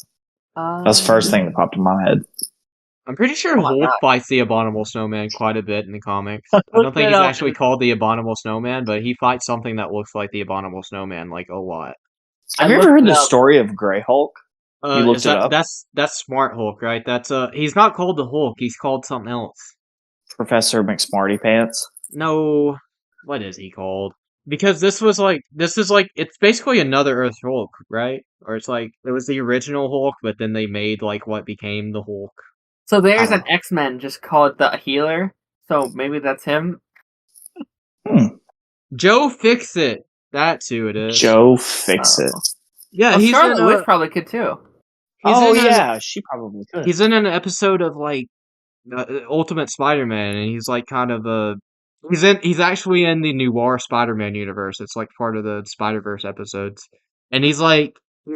That's the first thing that popped in my head. I'm pretty sure Oh my Hulk God. fights the Abominable Snowman quite a bit in the comics. I don't Look think it he's up. actually called the Abominable Snowman, but he fights something that looks like the Abominable Snowman, like, a lot. Have you I ever heard looked the it up. story of Grey Hulk? You looked Is it that up? that's Smart Hulk, right? He's not called the Hulk, he's called something else. Professor McSmarty Pants. No, what is he called? Because this is like it's basically another Earth Hulk, right? Or it's like it was the original Hulk, but then they made like what became the Hulk. So there's I an X-Men just called the Healer. So maybe that's him. Joe Fixit, that's who it is. Joe Fixit. Yeah, Oh, he's Scarlet in Witch probably could too. Oh in a- yeah, she probably could. he's in an episode of like Ultimate Spider-Man, and he's like kind of he's actually in the Noir Spider-Man universe. It's like part of the Spider-Verse episodes, and he's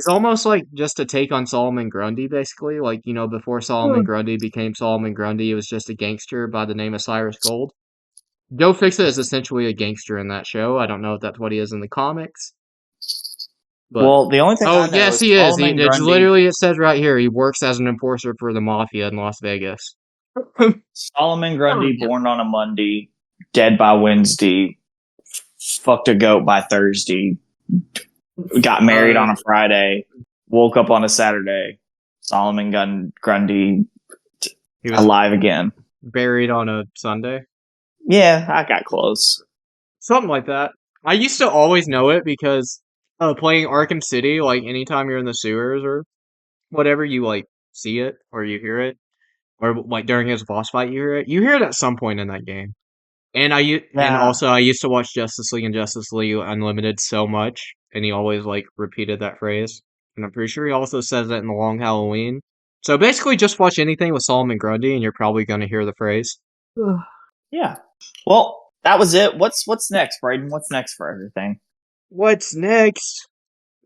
almost like just a take on Solomon Grundy, basically. Like, you know, before Solomon Grundy became Solomon Grundy, he was just a gangster by the name of Cyrus Gold. Joe Fixit is essentially a gangster in that show. I don't know if that's what he is in the comics. But Well, the only thing I know yes, is he is. Solomon It's Grundy- literally, it says right here, he works as an enforcer for the mafia in Las Vegas. Solomon Grundy, Oh, born on a Monday, dead by Wednesday, fucked a goat by Thursday, got married on a Friday, woke up on a Saturday. Solomon Grundy He was alive again. buried on a Sunday. Yeah, I got close. Something like that. I used to always know it because playing Arkham City, like anytime you're in the sewers or whatever, you like see it or you hear it, or like during his boss fight, you hear it. You hear it at some point in that game. And and Yeah. also I used to watch Justice League and Justice League Unlimited so much, and he always like repeated that phrase. And I'm pretty sure he also says it in The Long Halloween. So basically, just watch anything with Solomon Grundy, and you're probably gonna hear the phrase. Yeah. Well, that was it. What's next, Braden? What's next for everything? What's next?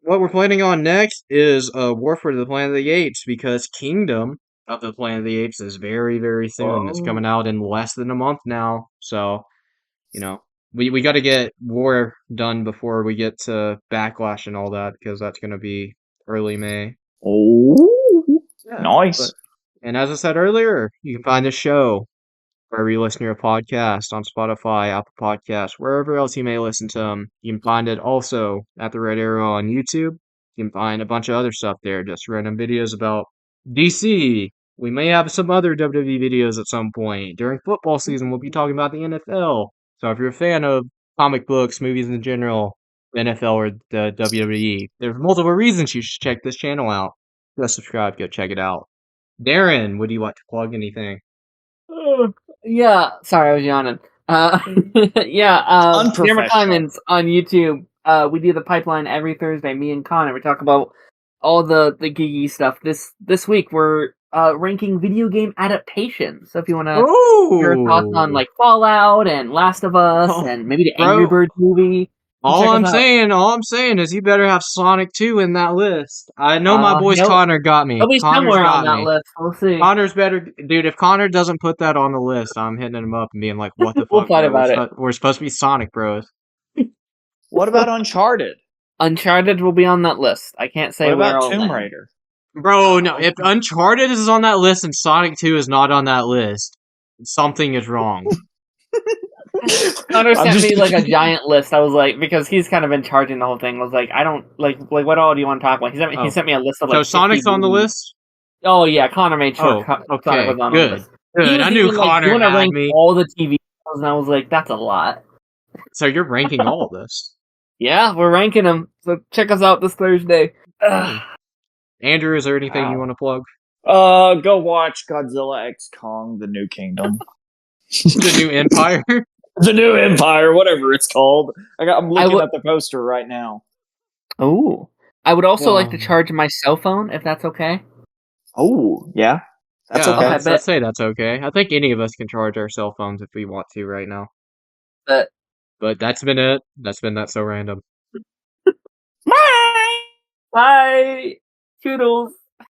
What we're planning on next is War for the Planet of the Apes, because Kingdom of the Planet of the Apes is very, very soon. It's coming out in less than a month now. So, you know, we got to get War done before we get to Backlash and all that, because that's going to be early May. Oh, Yeah, nice. but- and as I said earlier, you can find this show wherever you listen to your podcast, on Spotify, Apple Podcasts, wherever else you may listen to them. You can find it also at the Red Arrow on YouTube. You can find a bunch of other stuff there, just random videos about DC. We may have some other WWE videos at some point. During football season, we'll be talking about the NFL. So if you're a fan of comic books, movies in general, the NFL or the WWE, there's multiple reasons you should check this channel out. Go subscribe, go check it out. Darren, would you like to plug anything? Yeah, sorry, I was yawning. Yeah, Camera Unprofessional. Clemens on YouTube. We do the pipeline every Thursday. Me and Connor, we talk about all the geeky stuff. This week we're ranking video game adaptations. So if you want to hear our thoughts on like Fallout and Last of Us Oh, and maybe the bro. Angry Birds movie. All Check I'm us out. saying is you better have Sonic 2 in that list. I know my boys nope. Connor got me. It'll be Connor's somewhere got on that me. list. We'll see. Connor's better, dude. If Connor doesn't put that on the list, I'm hitting him up and being like, "What the We'll fuck? fight bro? about it. We're supposed to be Sonic Bros." What about Uncharted? Uncharted will be on that list. I can't say What where about all Tomb that. Raider? Bro, no. If Uncharted is on that list and Sonic 2 is not on that list, something is wrong. Connor I'm sent just- me like a giant list. I was like, because he's kind of in charge in the whole thing. I was like, I don't like what all do you want to talk about? He Oh. sent me a list of So like. Sonic's 50 on the movies. list. Oh yeah, Connor made sure. Oh, Sonic okay, was on good. the list. Good. He was I knew even like, Connor you want to had rank me. all the TV shows, and I was like, that's a lot. So you're ranking all of this. Yeah, we're ranking them. So check us out this Thursday. Ugh. Andrew, is there anything Wow. you want to plug? Go watch Godzilla X Kong: The New Kingdom. The New Empire. The New Empire, whatever it's called. I'm looking would- at the poster right now. Oh, I would also like to Wow. charge my cell phone if that's okay. Oh, yeah. That's Yeah, okay. I'd say that's okay. I think any of us can charge our cell phones if we want to right now. But But that's been it. That's been That's So Random. bye, toodles.